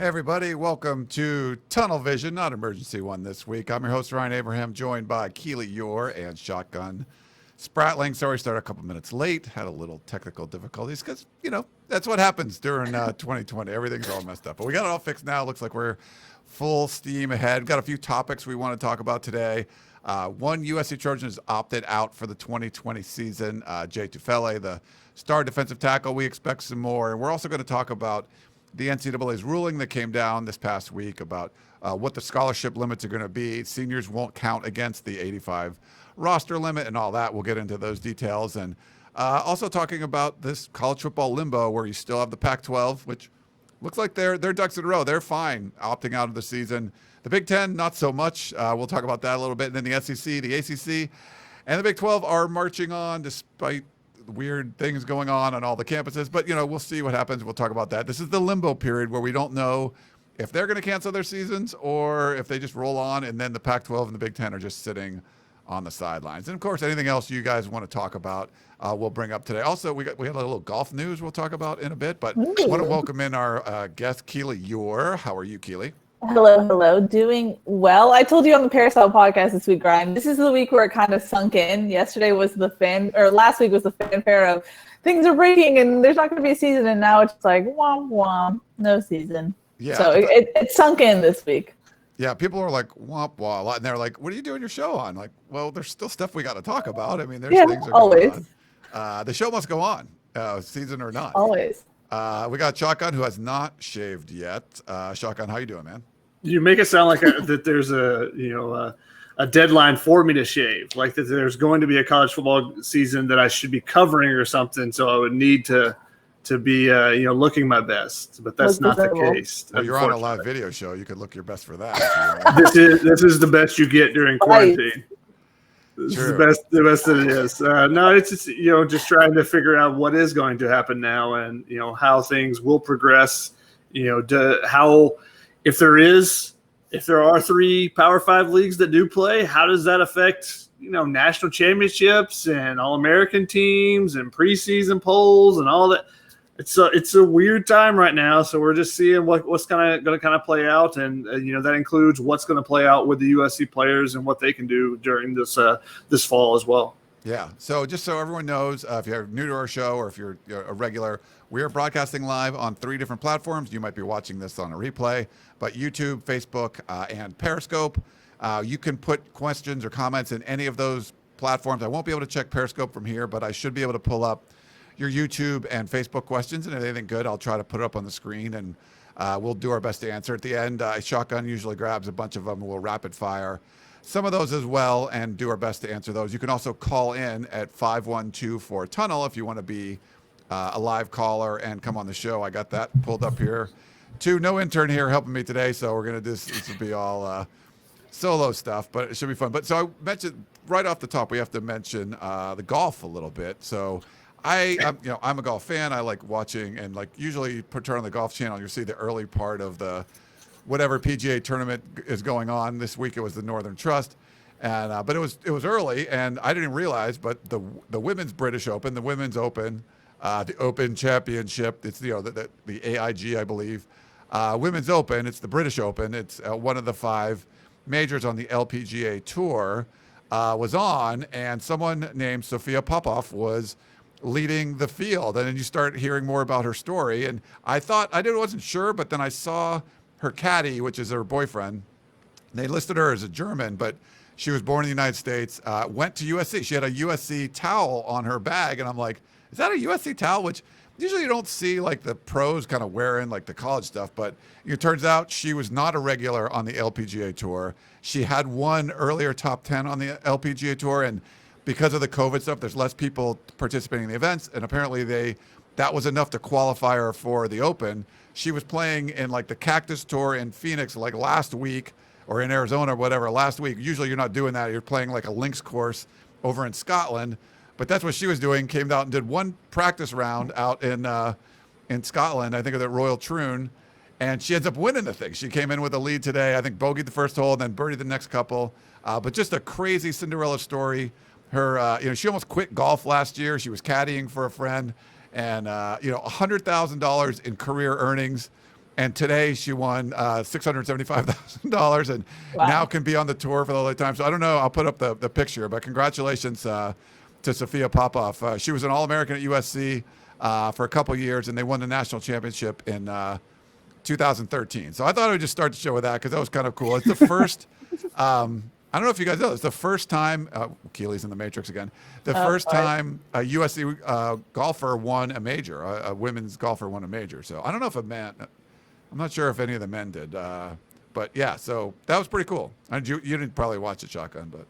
Everybody, welcome to Tunnel Vision, not emergency one this week. I'm your host, Ryan Abraham, joined by Keely, Eure, and Shotgun Spratling. Sorry, started a couple minutes late. Had a little technical difficulties because, that's what happens during 2020. Everything's all messed up. But we got it all fixed now. Looks like we're full steam ahead. Got a few topics we want to talk about today. One USC Trojan has opted out for the 2020 season. Jay Tufele, the star defensive tackle. We expect some more. And we're also going to talk about the NCAA's ruling that came down this past week about what the scholarship limits are going to be. Seniors won't count against the 85 roster limit and all that. We'll get into those details. And also talking about this college football limbo where you still have the Pac-12, which looks like they're ducks in a row. They're fine opting out of the season. The Big Ten, not so much. We'll talk about that a little bit. And then the SEC, the ACC, and the Big 12 are marching on despite weird things going on all the campuses, but we'll see what happens. We'll talk about that. This is the limbo period where we don't know if they're going to cancel their seasons or if they just roll on, and then the Pac-12 and the Big Ten are just sitting on the sidelines. And of course, anything else you guys want to talk about, we'll bring up today. Also, we had a little golf news we'll talk about in a bit, but I want to welcome in our guest, Keely Eure. How are you, Keely? Hello. Doing well. I told you on the Peristyle podcast this week, Ryan, this is the week where it kind of sunk in. Yesterday was last week was the fanfare of things are breaking and there's not going to be a season, and now it's like, womp womp, no season. Yeah. So it sunk in this week. Yeah, people are like, womp womp, and they're like, what are you doing your show on? Like, well, there's still stuff we got to talk about. I mean, there's things that are always going on. The show must go on, season or not. Always. We got Shotgun, who has not shaved yet. Shotgun, how you doing, man? You make it sound like that there's a deadline for me to shave, like that there's going to be a college football season that I should be covering or something. So I would need to be looking my best, but that's not the case. Well, you're on a live video show. You could look your best for that. This is the best you get during quarantine. This is the best it is. No, it's just just trying to figure out what is going to happen now, and how things will progress. If there are 3 Power 5 leagues that do play, how does that affect national championships and All-American teams and preseason polls and all that? It's a weird time right now, so we're just seeing what's going to kind of play out, and that includes what's going to play out with the USC players and what they can do during this fall as well. Yeah. So just so everyone knows, if you're new to our show or if you're a regular, we are broadcasting live on 3 different platforms. You might be watching this on a replay, but YouTube, Facebook, and Periscope. You can put questions or comments in any of those platforms. I won't be able to check Periscope from here, but I should be able to pull up your YouTube and Facebook questions, and if anything good, I'll try to put it up on the screen, and we'll do our best to answer. At the end, Shotgun usually grabs a bunch of them, and we'll rapid fire some of those as well and do our best to answer those. You can also call in at 512-4-TUNNEL if you want to be a live caller and come on the show. I got that pulled up here. No intern here helping me today, so we're going to this will be all solo stuff, but it should be fun. But so I mentioned right off the top, we have to mention the golf a little bit. So I'm a golf fan. I like watching, and like usually turn on the Golf Channel, you'll see the early part of the whatever PGA tournament is going on. This week it was the Northern Trust, and but it was early, and I didn't realize. But the women's British Open, the women's Open, the Open Championship, it's the AIG, I believe, Women's Open. It's the British Open. It's one of the 5 majors on the LPGA tour. Was on, and someone named Sophia Popov was leading the field, and then you start hearing more about her story. And I wasn't sure, but then I saw her caddy, which is her boyfriend. They listed her as a German, but she was born in the United States, went to USC. She had a USC towel on her bag, and I'm like, is that a USC towel? Which usually you don't see like the pros kind of wearing like the college stuff, but it turns out she was not a regular on the LPGA Tour. She had won earlier top 10 on the LPGA Tour, and because of the COVID stuff, there's less people participating in the events, and apparently that was enough to qualify her for the Open. She was playing in like the Cactus Tour in Phoenix like last week, or in Arizona or whatever last week. Usually you're not doing that. You're playing like a links course over in Scotland. But that's what she was doing. Came out and did one practice round out in Scotland, I think of the Royal Troon, and she ends up winning the thing. She came in with a lead today. I think bogeyed the first hole and then birdied the next couple. But just a crazy Cinderella story. Her, she almost quit golf last year. She was caddying for a friend, and $100,000 in career earnings. And today she won $675,000 and now can be on the tour for the whole time. So I don't know. I'll put up the picture, but congratulations to Sophia Popov. She was an All-American at USC for a couple years, and they won the national championship in 2013. So I thought I would just start the show with that because that was kind of cool. It's the first, I don't know if you guys know, it's the first time, Keely's in the Matrix again, the first time a USC golfer won a major, a women's golfer won a major. So I don't know if a man, I'm not sure if any of the men did, but yeah, so that was pretty cool. You didn't probably watch it, Shotgun, but.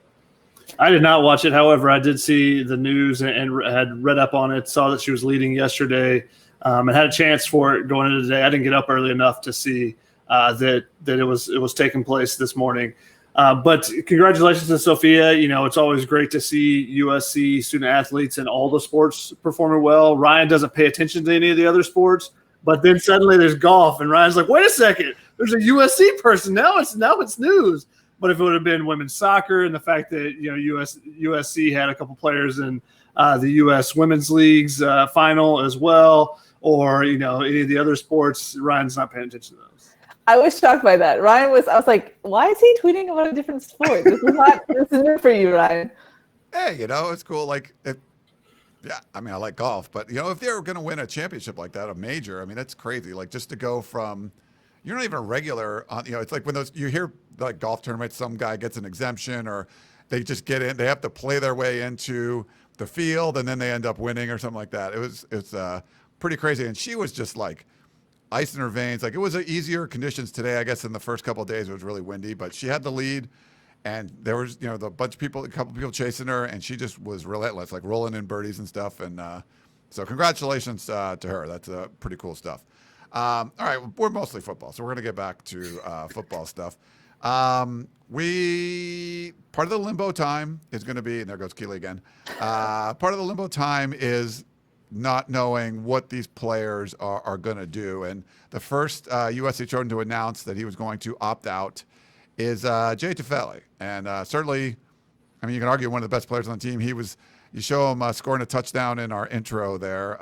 I did not watch it. However, I did see the news and had read up on it, saw that she was leading yesterday, and had a chance for it going into the day. I didn't get up early enough to see that it was taking place this morning. But congratulations to Sophia. It's always great to see USC student athletes in all the sports performing well. Ryan doesn't pay attention to any of the other sports, but then suddenly there's golf, and Ryan's like, wait a second, there's a USC person. Now it's news. But if it would have been women's soccer and the fact that USC had a couple players in the U.S. Women's League's final as well, or any of the other sports, Ryan's not paying attention to those. I was shocked by that. I was like, why is he tweeting about a different sport? This is new for you, Ryan. Hey, it's cool. Yeah, I mean, I like golf, but if they were going to win a championship like that, a major, I mean, that's crazy. Like just to go from. You're not even a regular on, it's like when you hear like golf tournaments, some guy gets an exemption or they just get in, they have to play their way into the field and then they end up winning or something like that. It's pretty crazy. And she was just like ice in her veins. Like it was easier conditions today, I guess, in the first couple of days. It was really windy, but she had the lead and there was, a couple people chasing her and she just was relentless, like rolling in birdies and stuff. And so congratulations to her. That's pretty cool stuff. All right, we're mostly football, so we're going to get back to football stuff. Part of the limbo time is going to be, and there goes Keely again. Part of the limbo time is not knowing what these players are going to do. And the first USC Trojan to announce that he was going to opt out is Jay Tufele. And certainly, I mean, you can argue one of the best players on the team. You show him scoring a touchdown in our intro there.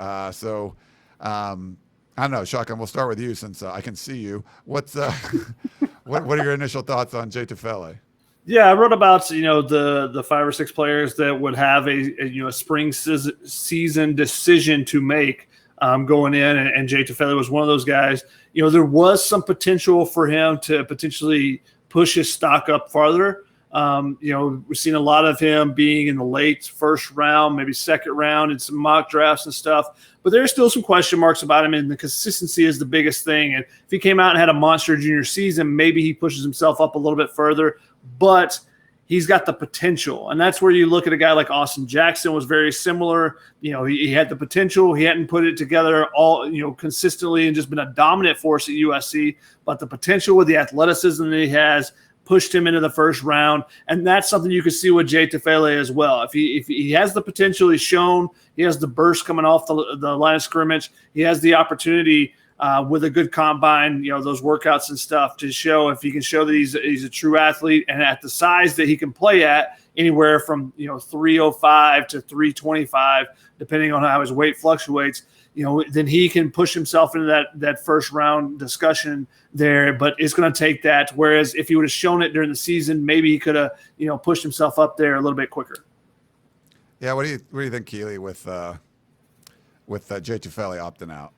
I don't know, Shotgun, we'll start with you since I can see you. What's what are your initial thoughts on Jay Tufele? Yeah, I wrote about the 5 or 6 players that would have a spring season decision to make going in, and Jay Tufele was one of those guys. There was some potential for him to potentially push his stock up farther. We've seen a lot of him being in the late first round, maybe second round in some mock drafts and stuff. But there's still some question marks about him, and the consistency is the biggest thing. And if he came out and had a monster junior season, maybe he pushes himself up a little bit further. But he's got the potential. And that's where you look at a guy like Austin Jackson was very similar. He had the potential. He hadn't put it together all, consistently and just been a dominant force at USC. But the potential with the athleticism that he has pushed him into the first round. And that's something you can see with Jay Tufele as well. If he has the potential he's shown, he has the burst coming off the line of scrimmage, he has the opportunity with a good combine, those workouts and stuff to show if he can show that he's a true athlete and at the size that he can play at anywhere from, 305 to 325, depending on how his weight fluctuates, then he can push himself into that first round discussion there. But it's going to take that. Whereas if he would have shown it during the season, maybe he could have, pushed himself up there a little bit quicker. Yeah. What do you think, Keely, with Jay Tufele opting out?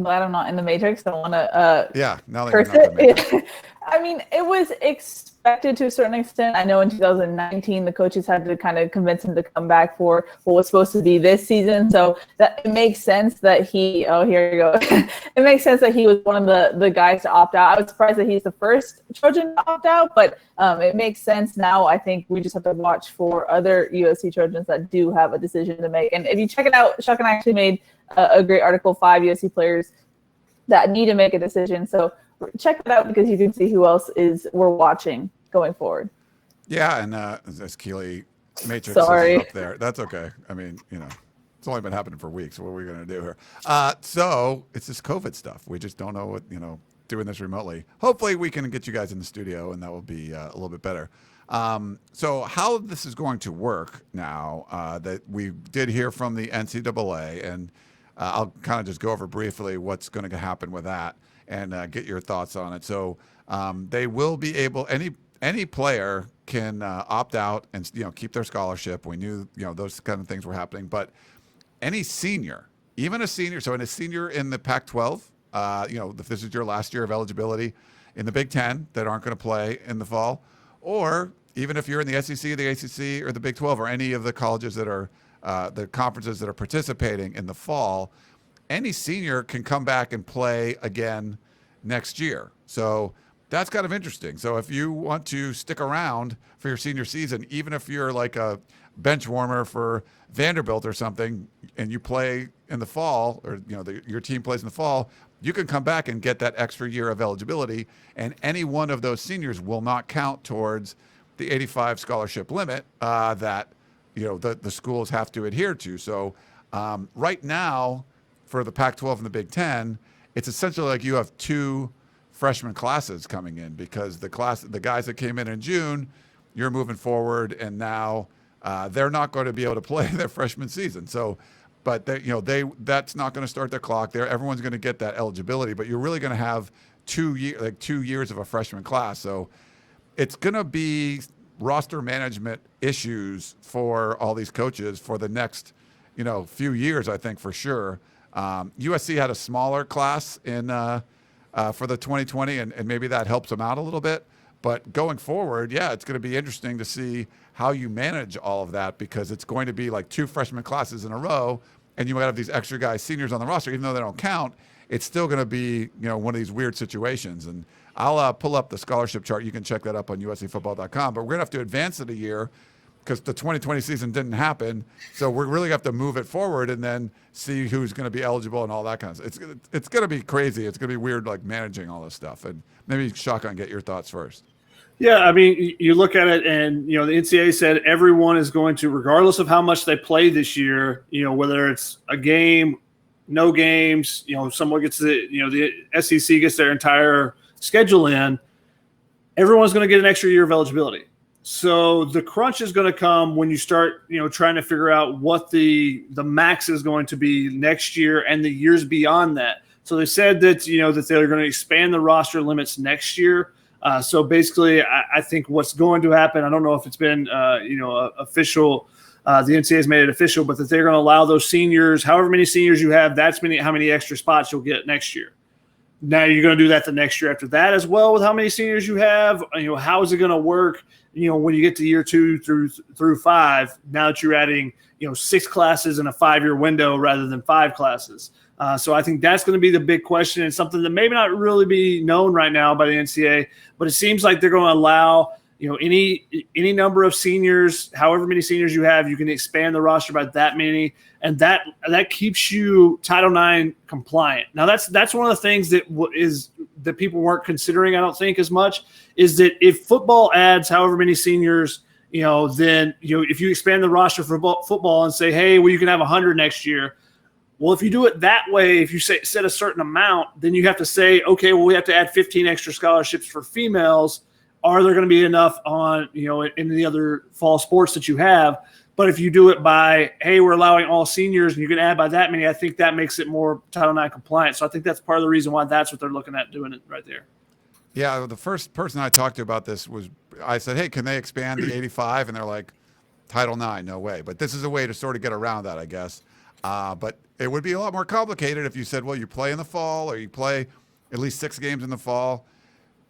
glad I'm not in the Matrix. I want to Yeah, now that curse you're not in the Matrix. it. I mean, it was expected to a certain extent. I know in 2019 the coaches had to kind of convince him to come back for what was supposed to be this season. So that it makes sense that he. Oh, here you go. It makes sense that he was one of the guys to opt out. I was surprised that he's the first Trojan to opt out, but it makes sense now. I think we just have to watch for other USC Trojans that do have a decision to make. And if you check it out, Shucken actually made a great article, 5 USC players that need to make a decision. So check it out because you can see who else we're watching going forward. Yeah, and as Keely Matrix Sorry. is up there. That's okay. I mean, it's only been happening for weeks. What are we going to do here? So it's this COVID stuff. We just don't know what, doing this remotely. Hopefully we can get you guys in the studio and that will be a little bit better. So how this is going to work now that we did hear from the NCAA, and I'll kind of just go over briefly what's going to happen with that and get your thoughts on it. So they will be able, any player can opt out and keep their scholarship. We knew those kind of things were happening, but any senior, even a senior, so a senior in the Pac-12, if this is your last year of eligibility in the Big Ten that aren't going to play in the fall, or even if you're in the SEC, the ACC, or the Big 12, or any of the colleges that are the conferences that are participating in the fall, any senior can come back and play again next year. So that's kind of interesting. So if you want to stick around for your senior season, even if you're like a bench warmer for Vanderbilt or something, and you play in the fall, or your team plays in the fall, you can come back and get that extra year of eligibility, and any one of those seniors will not count towards the 85 scholarship limit that the schools have to adhere to. So right now, for the Pac-12 and the Big Ten, it's essentially like you have 2 freshman classes coming in, because the guys that came in June, you're moving forward, and now they're not going to be able to play their freshman season. So, but that's not going to start their clock. Everyone's going to get that eligibility, but you're really going to have 2 years of a freshman class. So it's going to be roster management issues for all these coaches for the next few years, I think, for sure. USC had a smaller class in for the 2020, and maybe that helps them out a little bit. But going forward, yeah, it's going to be interesting to see how you manage all of that, because it's going to be like 2 freshman classes in a row, and you might have these extra guys, seniors on the roster, even though they don't count. It's still going to be one of these weird situations. And I'll pull up the scholarship chart. You can check that up on uscfootball.com. But we're going to have to advance it a year, because the 2020 season didn't happen. So we're really going to have to move it forward and then see who's going to be eligible and all that kind of stuff. It's going to be crazy. It's going to be weird, like managing all this stuff. And maybe Shotgun, get your thoughts first. Yeah, I mean, you look at it, and the NCAA said everyone is going to, regardless of how much they play this year, whether it's a game, no games, someone gets the SEC gets their entire schedule in, everyone's going to get an extra year of eligibility. So the crunch is going to come when you start, trying to figure out what the max is going to be next year and the years beyond that. So they said that, that they're going to expand the roster limits next year. So basically, I think what's going to happen, I don't know if it's been, official, the NCAA has made it official, but that they're going to allow those seniors, however many seniors you have, how many extra spots you'll get next year. Now you're going to do that the next year after that as well with how many seniors you have. How is it going to work? When you get to year 2 through 5, now that you're adding, 6 classes in a 5-year window rather than 5 classes. So I think that's going to be the big question, and something that maybe not really be known right now by the NCAA, but it seems like they're going to allow, any number of seniors, however many seniors you have, you can expand the roster by that many, and that keeps you Title IX compliant. Now that's one of the things that people weren't considering, I don't think, as much, is that if football adds however many seniors, then if you expand the roster for football and say, hey, well, you can have 100 next year. Well, if you do it that way, if you set a certain amount, then you have to say, okay, well, we have to add 15 extra scholarships for females. Are there going to be enough on, in the other fall sports that you have? But if you do it by, hey, we're allowing all seniors and you can add by that many, I think that makes it more Title IX compliant. So I think that's part of the reason why that's what they're looking at doing it right there. Yeah, the first person I talked to about this I said, hey, can they expand the 85? And they're like, Title IX, no way. But this is a way to sort of get around that, I guess. But it would be a lot more complicated if you said, well, you play in the fall or you play at least 6 games in the fall.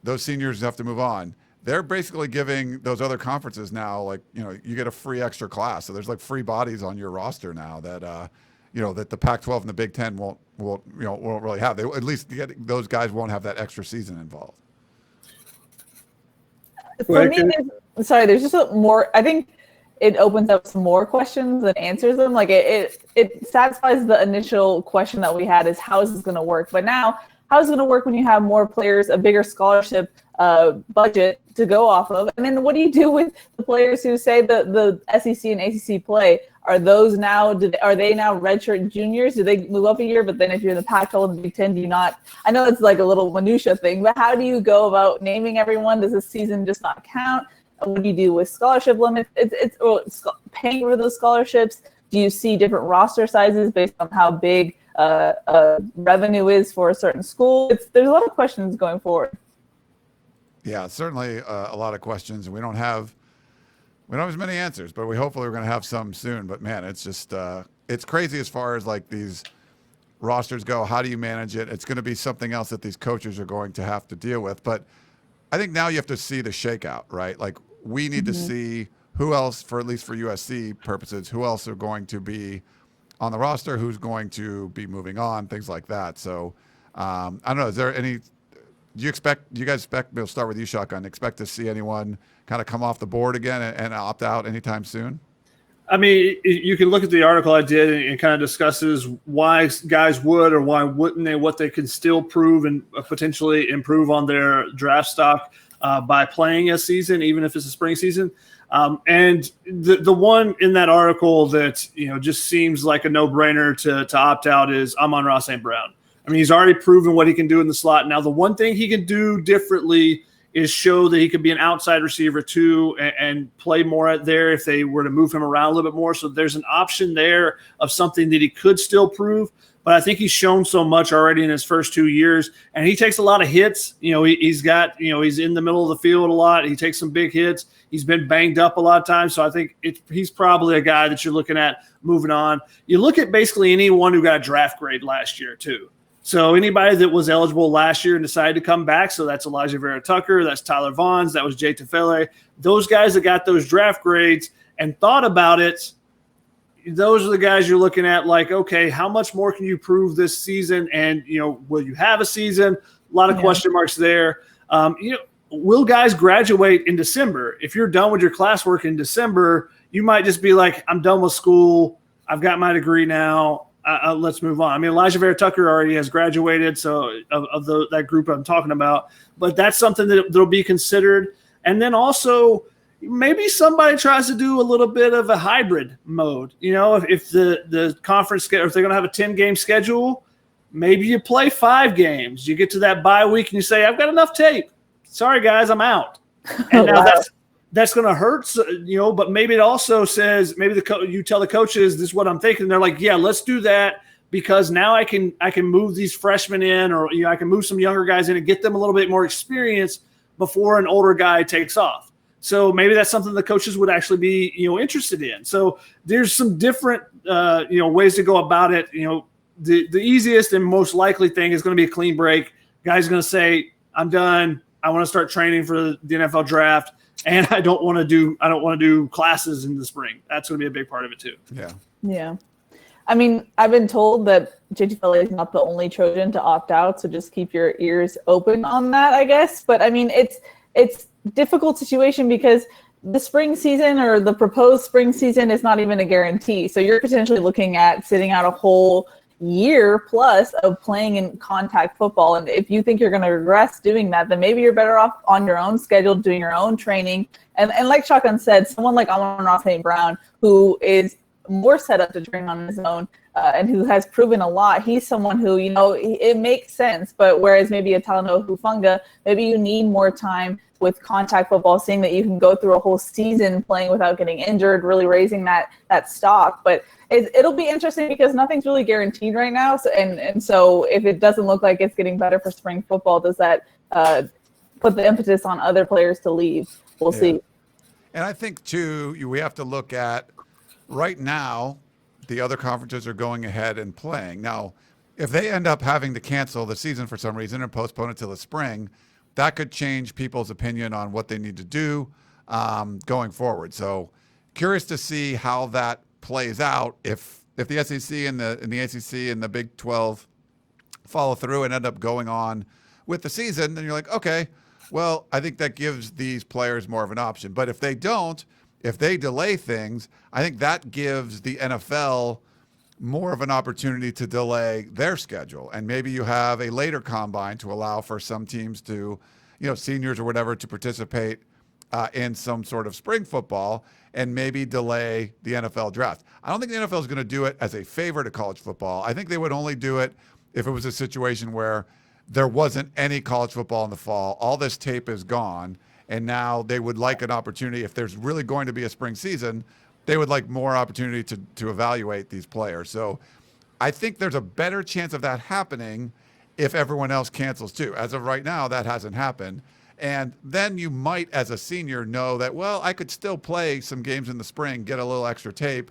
Those seniors have to move on. They're basically giving those other conferences now, like, you get a free extra class. So there's like free bodies on your roster now that, that the Pac-12 and the Big Ten won't really have. They at least those guys won't have that extra season involved. For me, there's just more. I think it opens up some more questions than answers them. Like it satisfies the initial question that we had, is how is this going to work? But now, how is it going to work when you have more players, a bigger scholarship budget to go off of? And then what do you do with the players who say the SEC and ACC play? Are those now? Are they now redshirt juniors? Do they move up a year? But then if you're in the Pac-12 and Big Ten, do you not? I know it's like a little minutia thing, but how do you go about naming everyone? Does this season just not count? What do you do with scholarship limits? It's paying for those scholarships. Do you see different roster sizes based on how big revenue is for a certain school? There's a lot of questions going forward. Yeah, certainly a lot of questions, and we don't have as many answers, but hopefully we're going to have some soon. But man, it's just it's crazy as far as like these rosters go. How do you manage it? It's going to be something else that these coaches are going to have to deal with. But I think now you have to see the shakeout, right? Like we need to see who else, for at least for USC purposes, who else are going to be on the roster, who's going to be moving on, things like that. So I don't know. Is there any? Do you guys expect? We'll start with you, Shotgun. Expect to see anyone kind of come off the board again and opt out anytime soon? I mean, you can look at the article I did and kind of discusses why guys would or why wouldn't they, what they can still prove and potentially improve on their draft stock by playing a season, even if it's a spring season. And the one in that article that just seems like a no-brainer to opt out is Amon-Ra St. Brown. I mean, he's already proven what he can do in the slot. Now, the one thing he can do differently is show that he could be an outside receiver too and play more out there if they were to move him around a little bit more. So there's an option there of something that he could still prove. But I think he's shown so much already in his first 2 years, and he takes a lot of hits. He's got, he's in the middle of the field a lot. He takes some big hits. He's been banged up a lot of times. So I think he's probably a guy that you're looking at moving on. You look at basically anyone who got a draft grade last year too. So anybody that was eligible last year and decided to come back, so that's Elijah Vera Tucker, that's Tyler Vaughns, that was Jay Tufele, those guys that got those draft grades and thought about it, those are the guys you're looking at like, okay, how much more can you prove this season? And, will you have a season? A lot of question marks there. Will guys graduate in December? If you're done with your classwork in December, you might just be like, I'm done with school. I've got my degree now. Let's move on. I mean, Elijah Vera Tucker already has graduated, so of that group I'm talking about. But that's something that'll be considered. And then also maybe somebody tries to do a little bit of a hybrid mode. If the conference schedule, if they're going to have a 10-game schedule, maybe you play 5 games. You get to that bye week and you say, I've got enough tape. Sorry, guys, I'm out. And now that's going to hurt, but maybe it also says, maybe you tell the coaches, this is what I'm thinking. They're like, yeah, let's do that because now I can move these freshmen in or, I can move some younger guys in and get them a little bit more experience before an older guy takes off. So maybe that's something the coaches would actually be, interested in. So there's some different, ways to go about it. The easiest and most likely thing is going to be a clean break. Guy's going to say, I'm done. I want to start training for the NFL draft. And I don't want to do classes in the spring. That's going to be a big part of it too. Yeah. Yeah. I mean, I've been told that Jay Tufele is not the only Trojan to opt out, so just keep your ears open on that, I guess. But I mean, it's a difficult situation because the spring season or the proposed spring season is not even a guarantee. So you're potentially looking at sitting out a whole year plus of playing in contact football. And if you think you're going to regress doing that, then maybe you're better off on your own schedule, doing your own training. And like Shotgun said, someone like Amon-Ra St. Brown, who is more set up to train on his own and who has proven a lot, he's someone who, it makes sense. But whereas maybe a Talanoa Hufanga, maybe you need more time with contact football, seeing that you can go through a whole season playing without getting injured, really raising that stock. But it'll be interesting because nothing's really guaranteed right now. So, and so if it doesn't look like it's getting better for spring football, does that put the impetus on other players to leave? We'll see. And I think, too, we have to look at right now, the other conferences are going ahead and playing. Now, if they end up having to cancel the season for some reason and postpone it till the spring, that could change people's opinion on what they need to do going forward. So curious to see how that plays out if the SEC and the ACC and the Big 12 follow through and end up going on with the season, then you're like, okay, well, I think that gives these players more of an option. But if they don't, if they delay things, I think that gives the NFL more of an opportunity to delay their schedule. And maybe you have a later combine to allow for some teams to, seniors or whatever, to participate in some sort of spring football and maybe delay the NFL draft. I don't think the NFL is going to do it as a favor to college football. I think they would only do it if it was a situation where there wasn't any college football in the fall. All this tape is gone. And now they would like an opportunity, if there's really going to be a spring season, they would like more opportunity to evaluate these players. So I think there's a better chance of that happening if everyone else cancels too. As of right now, that hasn't happened. And then you might, as a senior, know that, well, I could still play some games in the spring, get a little extra tape,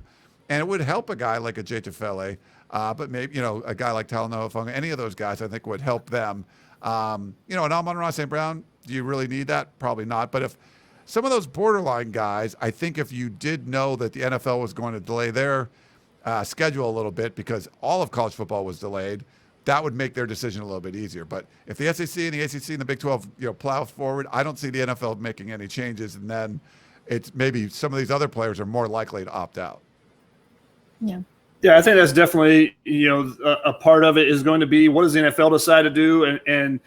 and it would help a guy like a Jay Tufele, but maybe, a guy like Talanoa Funga, any of those guys I think would help them. And Amon-Ra St. Brown, do you really need that? Probably not. But if some of those borderline guys, I think if you did know that the NFL was going to delay their schedule a little bit because all of college football was delayed, that would make their decision a little bit easier. But if the SEC and the ACC and the Big 12, plow forward, I don't see the NFL making any changes. And then it's maybe some of these other players are more likely to opt out. Yeah. Yeah, I think that's definitely, a part of it is going to be what does the NFL decide to do? And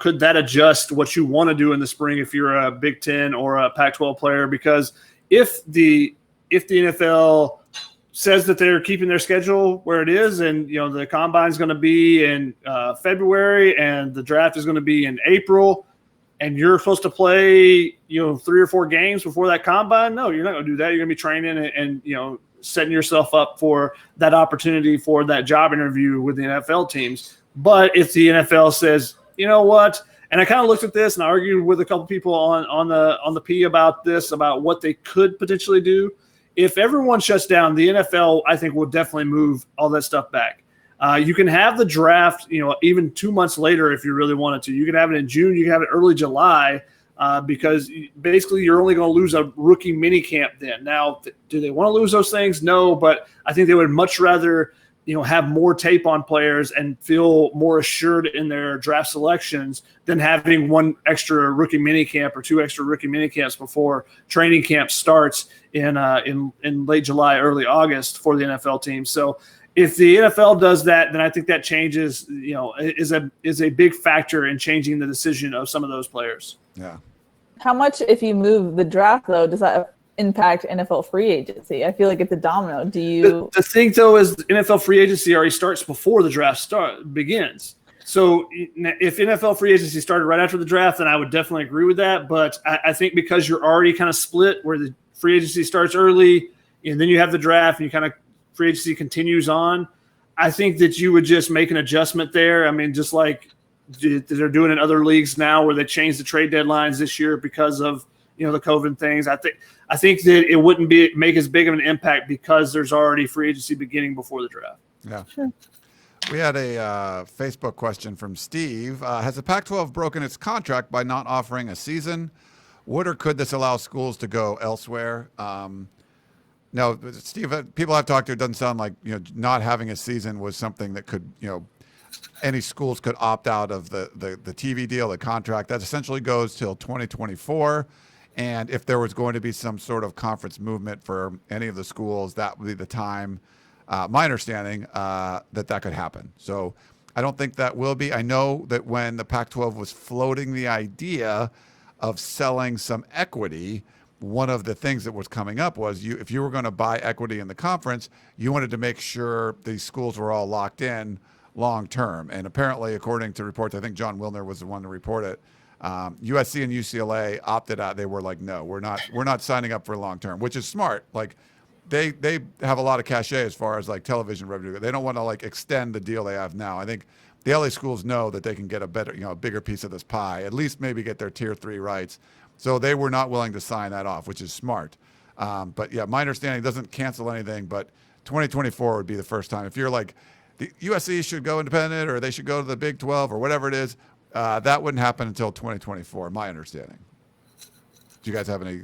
could that adjust what you want to do in the spring if you're a Big Ten or a Pac-12 player? Because if the NFL says that they're keeping their schedule where it is and, the combine is going to be in February and the draft is going to be in April and you're supposed to play, 3 or 4 games before that combine, no, you're not going to do that. You're going to be training and setting yourself up for that opportunity for that job interview with the NFL teams. But if the NFL says, you know what, and I kind of looked at this and I argued with a couple people on the P about this, about what they could potentially do. If everyone shuts down, the NFL, I think, will definitely move all that stuff back. You can have the draft, even 2 months later if you really wanted to. You can have it in June. You can have it early July. Because basically you're only going to lose a rookie mini camp then. Now, do they want to lose those things? No, but I think they would much rather, have more tape on players and feel more assured in their draft selections than having 1 extra rookie mini camp or 2 extra rookie mini camps before training camp starts in late July, early August for the NFL team. So if the NFL does that, then I think that changes, is a big factor in changing the decision of some of those players. Yeah. How much, if you move the draft, though, does that impact NFL free agency? I feel like it's a domino. Do you? The thing, though, is NFL free agency already starts before the draft begins. So if NFL free agency started right after the draft, then I would definitely agree with that. But I think because you're already kind of split where the free agency starts early and then you have the draft and you kind of free agency continues on, I think that you would just make an adjustment there. I mean, just like they're doing in other leagues now where they changed the trade deadlines this year because of the COVID things. I think that it wouldn't make as big of an impact because there's already free agency beginning before the draft. Yeah. Sure. We had a Facebook question from Steve. Has the Pac-12 broken its contract by not offering a season? Would or could this allow schools to go elsewhere? No, Steve, people I've talked to, it doesn't sound like not having a season was something that could any schools could opt out of the TV deal, the contract. That essentially goes till 2024. And if there was going to be some sort of conference movement for any of the schools, that would be the time, my understanding, that could happen. So I don't think that will be. I know that when the Pac-12 was floating the idea of selling some equity, one of the things that was coming up was if you were going to buy equity in the conference, you wanted to make sure these schools were all locked in long term. And apparently, according to reports, I think John Wilner was the one to report it. USC and UCLA opted out. They were like, no, we're not signing up for long term, which is smart. Like they have a lot of cachet as far as like television revenue. They don't want to like extend the deal they have now. I think the LA schools know that they can get a better, a bigger piece of this pie, at least maybe get their tier 3 rights. So they were not willing to sign that off, which is smart. But yeah, my understanding doesn't cancel anything, but 2024 would be the first time. If you're like, the USC should go independent or they should go to the Big 12 or whatever it is, that wouldn't happen until 2024, my understanding. Do you guys have any?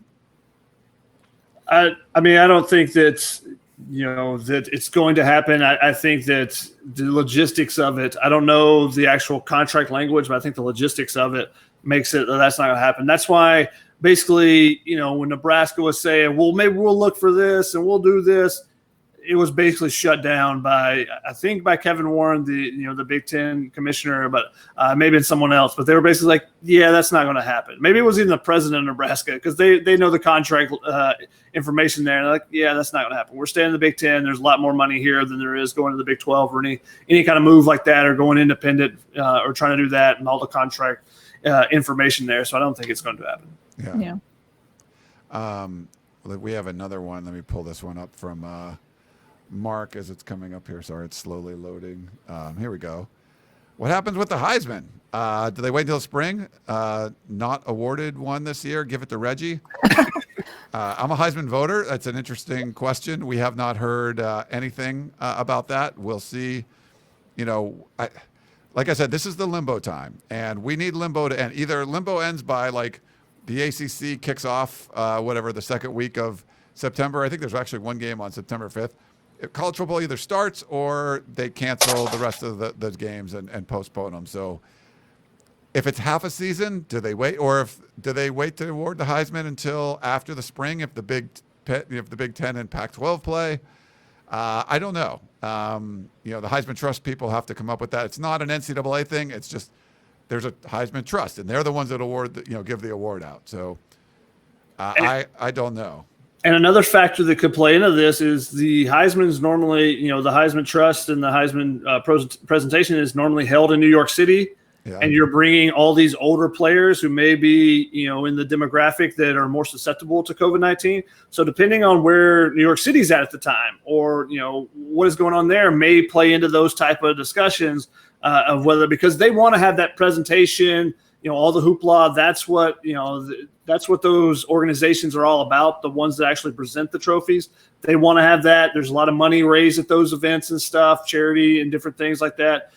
I mean, I don't think that, that it's going to happen. I think that the logistics of it, I don't know the actual contract language, but I think the logistics of it makes it that's not going to happen. That's why basically, when Nebraska was saying, well, maybe we'll look for this and we'll do this, it was basically shut down by Kevin Warren, the Big Ten commissioner, but maybe it's someone else. But they were basically like, yeah, that's not going to happen. Maybe it was even the president of Nebraska because they know the contract information there. And they're like, yeah, that's not going to happen. We're staying in the Big Ten. There's a lot more money here than there is going to the Big 12 or any kind of move like that or going independent or trying to do that and all the contract information there. So I don't think it's going to happen. Yeah. We have another one. Let me pull this one up from Mark as it's coming up here. Sorry, it's slowly loading. Here we go. What happens with the Heisman? Do they wait until spring? Not awarded one this year. Give it to Reggie. I'm a Heisman voter. That's an interesting question. We have not heard anything about that. We'll see. Like I said, this is the limbo time, and we need limbo to end. Either limbo ends by like the ACC kicks off the second week of September. I think there's actually one game on September 5th. College football either starts or they cancel the rest of those games and postpone them. So if it's half a season, do they wait? Or do they wait to award the Heisman until after the spring if the Big Ten and Pac-12 play? I don't know. The Heisman Trust people have to come up with that. It's not an NCAA thing. It's just there's a Heisman Trust, and they're the ones that give the award out. So I don't know. And another factor that could play into this is the Heisman's normally, the Heisman Trust and the Heisman presentation is normally held in New York City. Yeah. And you're bringing all these older players who may be, in the demographic that are more susceptible to COVID-19. So depending on where New York City's at the time or, what is going on there may play into those type of discussions of whether because they want to have that presentation, all the hoopla. That's what, that's what those organizations are all about, the ones that actually present the trophies. They want to have that. There's a lot of money raised at those events and stuff, charity and different things like that.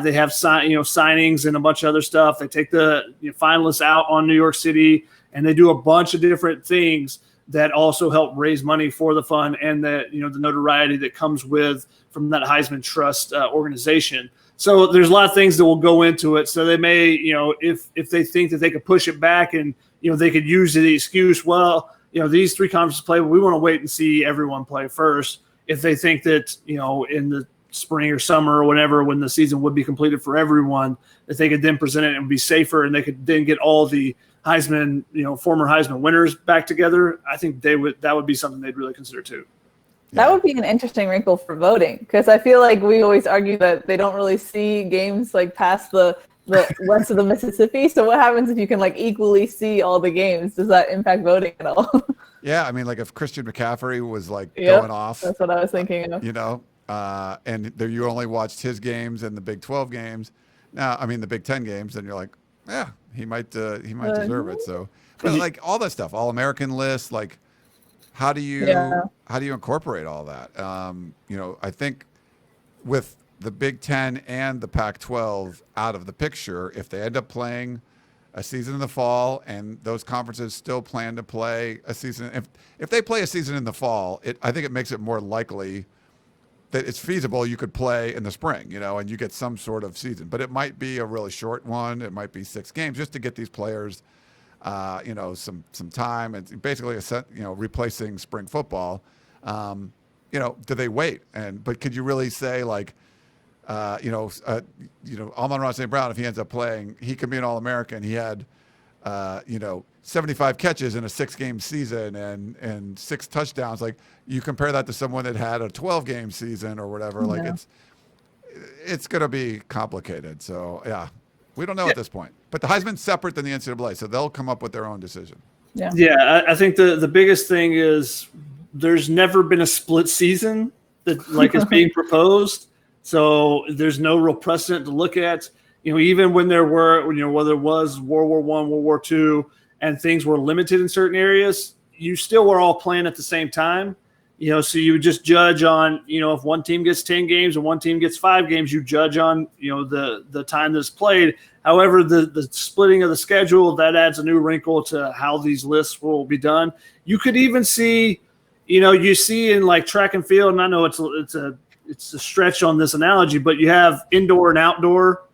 They have signings and a bunch of other stuff. They take the finalists out on New York City, and they do a bunch of different things that also help raise money for the fund and the notoriety that comes from that Heisman Trust organization. So there's a lot of things that will go into it. So they may, if they think that they could push it back and, they could use the excuse, well, these three conferences play, but we want to wait and see everyone play first. If they think that, in the spring or summer or whenever, when the season would be completed for everyone, that they could then present it and be safer and they could then get all the Heisman, former Heisman winners back together. I think that would be something they'd really consider too. That would be an interesting wrinkle for voting because I feel like we always argue that they don't really see games like past the west of the Mississippi. So what happens if you can like equally see all the games? Does that impact voting at all? Yeah, I mean, like if Christian McCaffrey was like going off, that's what I was thinking of. And there you only watched his games and the Big 12 games. Now, I mean the Big 10 games, and you're like, yeah, he might deserve it. So, but like all that stuff, All-American list, like. How do you incorporate all that? I think with the Big Ten and the Pac-12 out of the picture, if they end up playing a season in the fall and those conferences still plan to play a season, if they play a season in the fall, I think it makes it more likely that it's feasible you could play in the spring, and you get some sort of season. But it might be a really short one. It might be 6 games just to get these players some time. It's basically replacing spring football. Do they wait? But could you really say like, Amon-Ra St. Brown, if he ends up playing, he could be an All-American. He had, 75 catches in a 6-game season and 6 touchdowns. Like you compare that to someone that had a 12-game season or whatever. Like it's going to be complicated. So yeah. We don't know at this point. But the Heisman's separate than the NCAA, so they'll come up with their own decision. Yeah, I think the biggest thing is there's never been a split season that like is being proposed. So there's no real precedent to look at. Even when there were, whether it was World War I, World War II, and things were limited in certain areas, you still were all playing at the same time. So you would just judge on, if one team gets 10 games and one team gets 5 games, you judge on, the time that's played. However, the splitting of the schedule, that adds a new wrinkle to how these lists will be done. You could even see, you see in like track and field, and I know it's a stretch on this analogy, but you have indoor and outdoor,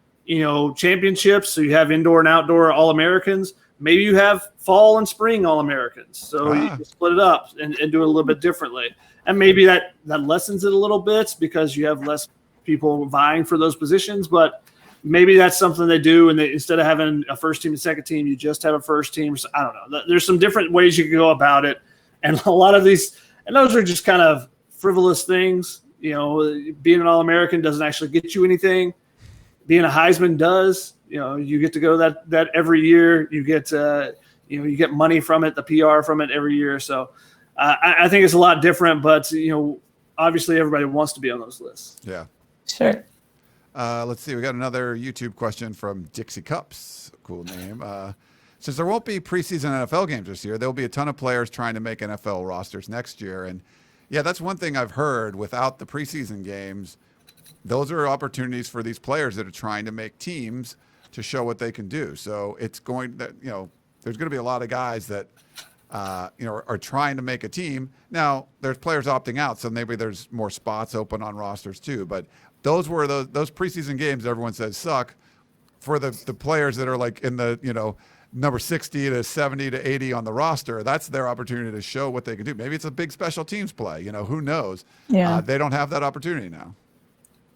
championships. So you have indoor and outdoor All-Americans. Maybe you have fall and spring All-Americans. So you can split it up and do it a little bit differently. And maybe that lessens it a little bit because you have less people vying for those positions. But maybe that's something they do. And instead of having a first team and second team, you just have a first team. So I don't know. There's some different ways you can go about it. And a lot of these, and those are just kind of frivolous things. Being an All-American doesn't actually get you anything. Being a Heisman does. You get to go that every year. You get you get money from it, the PR from it every year. So I think it's a lot different, but obviously everybody wants to be on those lists. Yeah, sure. Let's see. We got another YouTube question from Dixie Cups. Cool name. Since there won't be preseason NFL games this year, there will be a ton of players trying to make NFL rosters next year. And yeah, that's one thing I've heard. Without the preseason games, those are opportunities for these players that are trying to make teams to show what they can do. So it's going that, there's going to be a lot of guys that, are trying to make a team. Now there's players opting out. So maybe there's more spots open on rosters too, but those were those preseason games everyone says suck for the players that are like in the, number 60 to 70 to 80 on the roster. That's their opportunity to show what they can do. Maybe it's a big special teams play, who knows? Yeah. They don't have that opportunity now.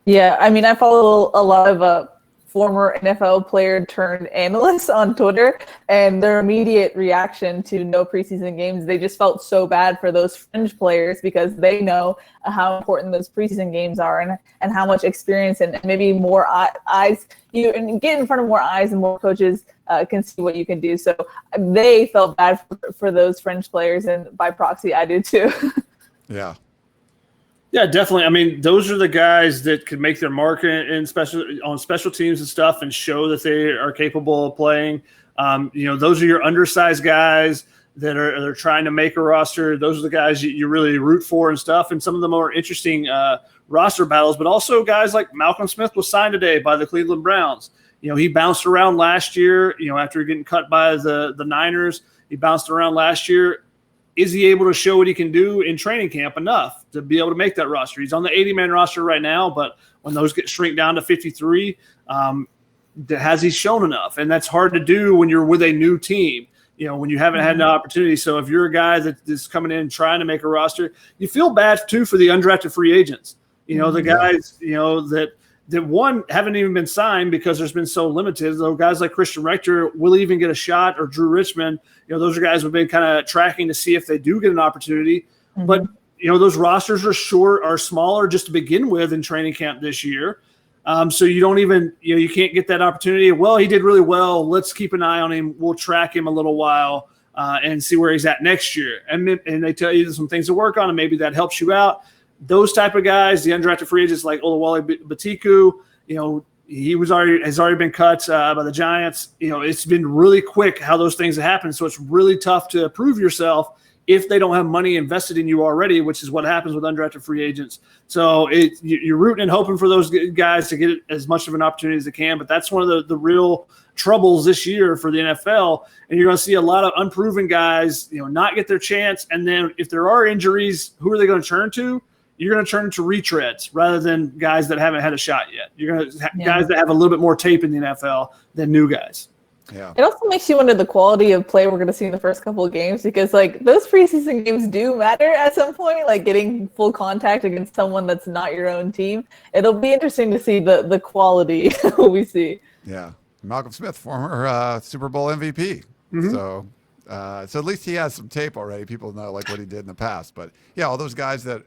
Yeah. I mean, I follow a lot of former NFL player turned analysts on Twitter, and their immediate reaction to no preseason games, they just felt so bad for those fringe players because they know how important those preseason games are and how much experience and maybe more eyes you get in front of more eyes and more coaches can see what you can do. So they felt bad for those fringe players, and by proxy, I do too. Yeah. Yeah, definitely. I mean, those are the guys that can make their mark on special teams and stuff and show that they are capable of playing. Those are your undersized guys that are trying to make a roster. Those are the guys you really root for and stuff. And some of the more interesting roster battles, but also guys like Malcolm Smith was signed today by the Cleveland Browns. He bounced around last year, after getting cut by the Niners. He bounced around last year. Is he able to show what he can do in training camp enough to be able to make that roster? He's on the 80-man roster right now, but when those shrink down to 53, has he shown enough? And that's hard to do when you're with a new team, when you haven't had an opportunity. So if you're a guy that's coming in trying to make a roster, you feel bad too for the undrafted free agents. The guys, that one haven't even been signed because there's been so limited. So guys like Christian Rector will even get a shot, or Drew Richmond. Those are guys who've been kind of tracking to see if they do get an opportunity. Mm-hmm. But those rosters are smaller just to begin with in training camp this year. So you don't even you can't get that opportunity. Well, he did really well. Let's keep an eye on him. We'll track him a little while and see where he's at next year. And they tell you some things to work on, and maybe that helps you out. Those type of guys, the undrafted free agents like Olawale Batiku, he has already been cut by the Giants. It's been really quick how those things have happened. So it's really tough to prove yourself if they don't have money invested in you already, which is what happens with undrafted free agents. So you're rooting and hoping for those guys to get as much of an opportunity as they can. But that's one of the real troubles this year for the NFL. And you're going to see a lot of unproven guys, not get their chance. And then if there are injuries, who are they going to turn to? You're going to turn to retreads rather than guys that haven't had a shot yet. You're going to guys that have a little bit more tape in the NFL than new guys. Yeah. It also makes you wonder the quality of play we're going to see in the first couple of games, because those preseason games do matter at some point, getting full contact against someone that's not your own team. It'll be interesting to see the quality we see. Yeah. Malcolm Smith, former Super Bowl MVP. Mm-hmm. So at least he has some tape already. People know what he did in the past. But yeah, all those guys that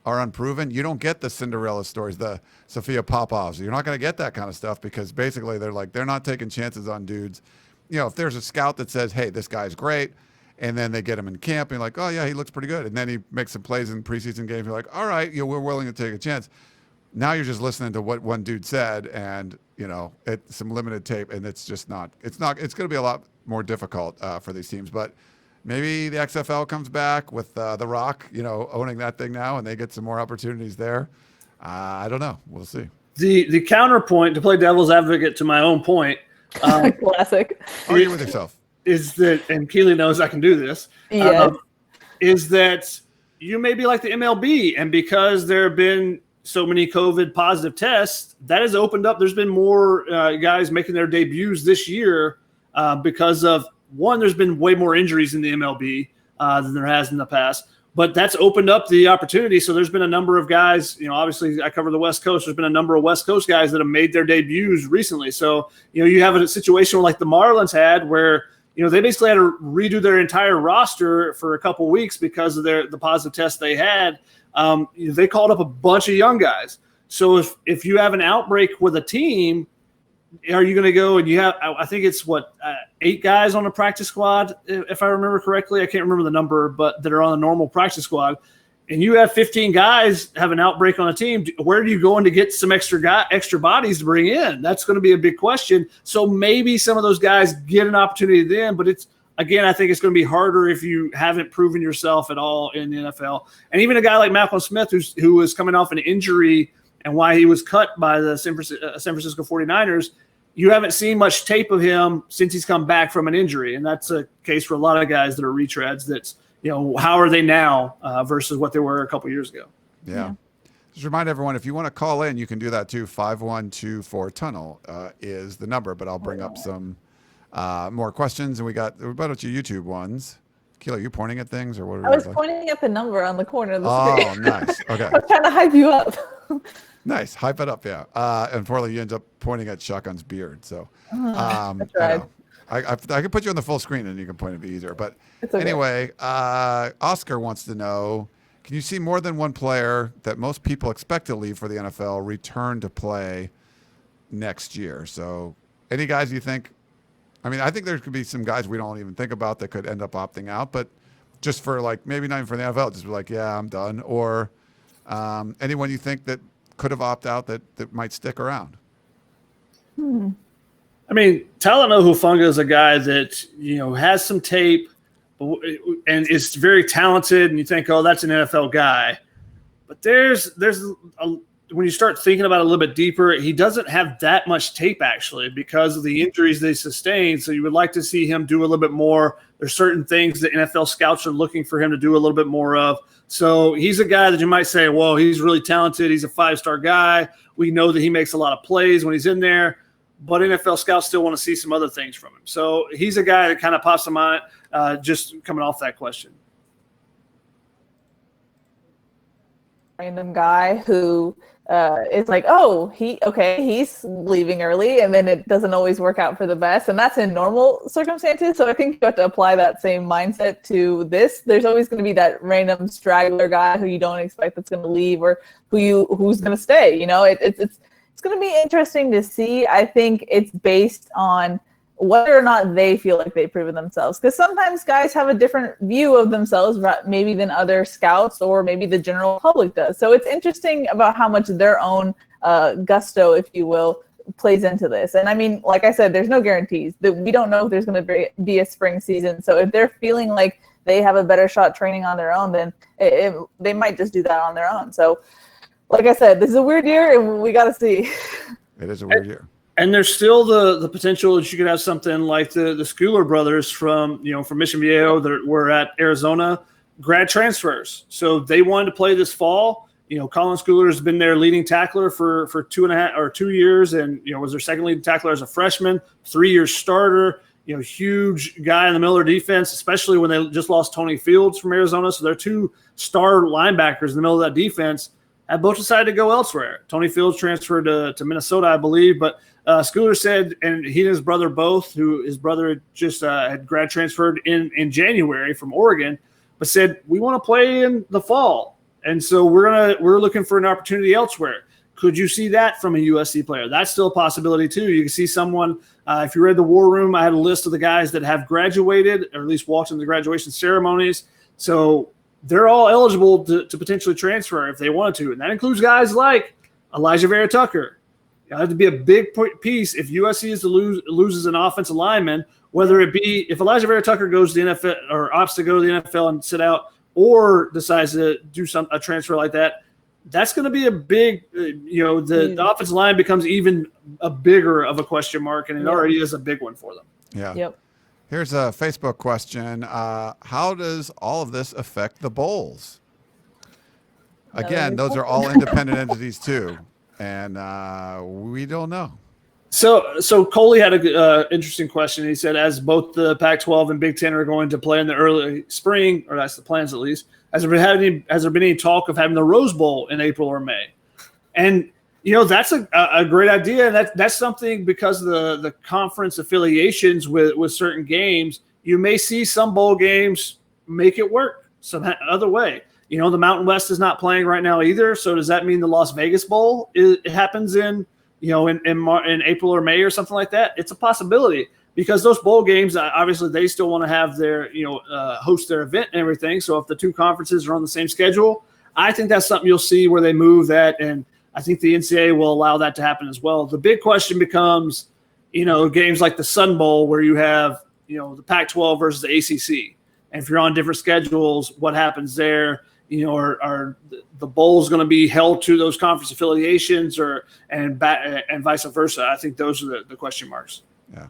are unproven, you don't get the Cinderella stories, the Sophia Popovs. You're not going to get that kind of stuff because basically they're not taking chances on dudes. If there's a scout that says, hey, this guy's great, and then they get him in camp, and you're like, oh, yeah, he looks pretty good. And then he makes some plays in preseason games. You're like, all right, we're willing to take a chance. Now you're just listening to what one dude said and, it's some limited tape, and it's just not – it's going to be a lot more difficult for these teams. But maybe the XFL comes back with The Rock, owning that thing now, and they get some more opportunities there. I don't know. We'll see. The counterpoint, to play devil's advocate to my own point, classic, argue with yourself, is that, and Keely knows I can do this, yes. Is that you may be like the MLB, and because there have been so many COVID positive tests, that has opened up. There's been more guys making their debuts this year because of, one, there's been way more injuries in the MLB than there has in the past. But that's opened up the opportunity. So there's been a number of guys, obviously I cover the West Coast. There's been a number of West Coast guys that have made their debuts recently. So, you have a situation like the Marlins had where, they basically had to redo their entire roster for a couple weeks because of the positive test they had. They called up a bunch of young guys. So if you have an outbreak with a team, are you going to go and you have, I think it's 8 guys on a practice squad, if I remember correctly. I can't remember the number, but that are on a normal practice squad. And you have 15 guys have an outbreak on a team. Where do you go in to get some extra bodies to bring in? That's going to be a big question. So maybe some of those guys get an opportunity then, but again, I think it's going to be harder if you haven't proven yourself at all in the NFL. And even a guy like Malcolm Smith, who was coming off an injury and why he was cut by the San Francisco 49ers, you haven't seen much tape of him since he's come back from an injury. And that's a case for a lot of guys that are retreads. That's, how are they now versus what they were a couple years ago? Yeah. Just remind everyone, if you want to call in, you can do that too. 5124-TUNNEL is the number, but I'll bring up some more questions. And we got a bunch of YouTube ones. Keely, are you pointing at things or what? I was pointing at the number on the corner of the screen. Oh, nice. Okay. I was trying to hype you up. Nice. Hype it up, yeah. Unfortunately, you end up pointing at Shotgun's beard. So I tried. I can put you on the full screen and you can point it easier. But okay. Anyway, Oscar wants to know, can you see more than one player that most people expect to leave for the NFL return to play next year? So any guys you think, I think there could be some guys we don't even think about that could end up opting out, but just for maybe not even for the NFL, just be like, yeah, I'm done. Or anyone you think that could have opted out that might stick around? Talanoa Hufanga is a guy that, has some tape and is very talented, and you think, oh, that's an NFL guy. But when you start thinking about it a little bit deeper, he doesn't have that much tape actually because of the injuries they sustained. So you would like to see him do a little bit more. There's certain things that NFL scouts are looking for him to do a little bit more of. So he's a guy that you might say, well, he's really talented. He's a 5-star guy. We know that he makes a lot of plays when he's in there, but NFL scouts still want to see some other things from him. So he's a guy that kind of pops to mind just coming off that question. Random guy who is like, oh, he's leaving early, and then it doesn't always work out for the best, and that's in normal circumstances. So I think you have to apply that same mindset to this. There's always going to be that random straggler guy who you don't expect that's going to leave, or who's going to stay. It's going to be interesting to see. I think it's based on whether or not they feel like they've proven themselves. Because sometimes guys have a different view of themselves maybe than other scouts or maybe the general public does. So it's interesting about how much their own gusto, if you will, plays into this. And like I said, there's no guarantees. That we don't know if there's going to be a spring season. So if they're feeling like they have a better shot training on their own, then they might just do that on their own. So like I said, this is a weird year, and we got to see. It is a weird year. And there's still the potential that you could have something like the Schooler brothers from Mission Viejo that were at Arizona, grad transfers. So they wanted to play this fall. Colin Schooler has been their leading tackler for 2 years, and was their second leading tackler as a freshman, 3-year starter. Huge guy in the middle of their defense, especially when they just lost Tony Fields from Arizona. So they're 2 star linebackers in the middle of that defense. Have both decided to go elsewhere. Tony Fields transferred to Minnesota, I believe, but Schooler said, and he and his brother both, who his brother just had grad transferred in January from Oregon, but said, we want to play in the fall. And so we're looking for an opportunity elsewhere. Could you see that from a USC player? That's still a possibility too. You can see someone, if you read the War Room, I had a list of the guys that have graduated, or at least walked in the graduation ceremonies. So they're all eligible to potentially transfer if they wanted to. And that includes guys like Elijah Vera Tucker, It had to be a big piece if USC is to loses an offensive lineman, whether it be if Elijah Vera Tucker goes to the NFL or opts to go to the NFL and sit out, or decides to do a transfer like that. That's going to be a big, the offensive line becomes even a bigger of a question mark, and it already is a big one for them. Yeah. Yep. Here's a Facebook question. How does all of this affect the bowls? Again, those are all independent entities too, and we don't know. So Coley had an interesting question. He said, as both the Pac-12 and Big Ten are going to play in the early spring, or that's the plans at least, has there been any talk of having the Rose Bowl in April or May? And that's a great idea, and that's something because of the conference affiliations with certain games. You may see some bowl games make it work some other way. The Mountain West is not playing right now either. So does that mean the Las Vegas Bowl it happens in April or May or something like that? It's a possibility because those bowl games, obviously they still want to have their, host their event and everything. So if the two conferences are on the same schedule, I think that's something you'll see where they move that. And I think the NCAA will allow that to happen as well. The big question becomes, games like the Sun Bowl where you have, the Pac-12 versus the ACC. And if you're on different schedules, what happens there? Are the bowls going to be held to those conference affiliations and vice versa? I think those are the question marks. Yeah.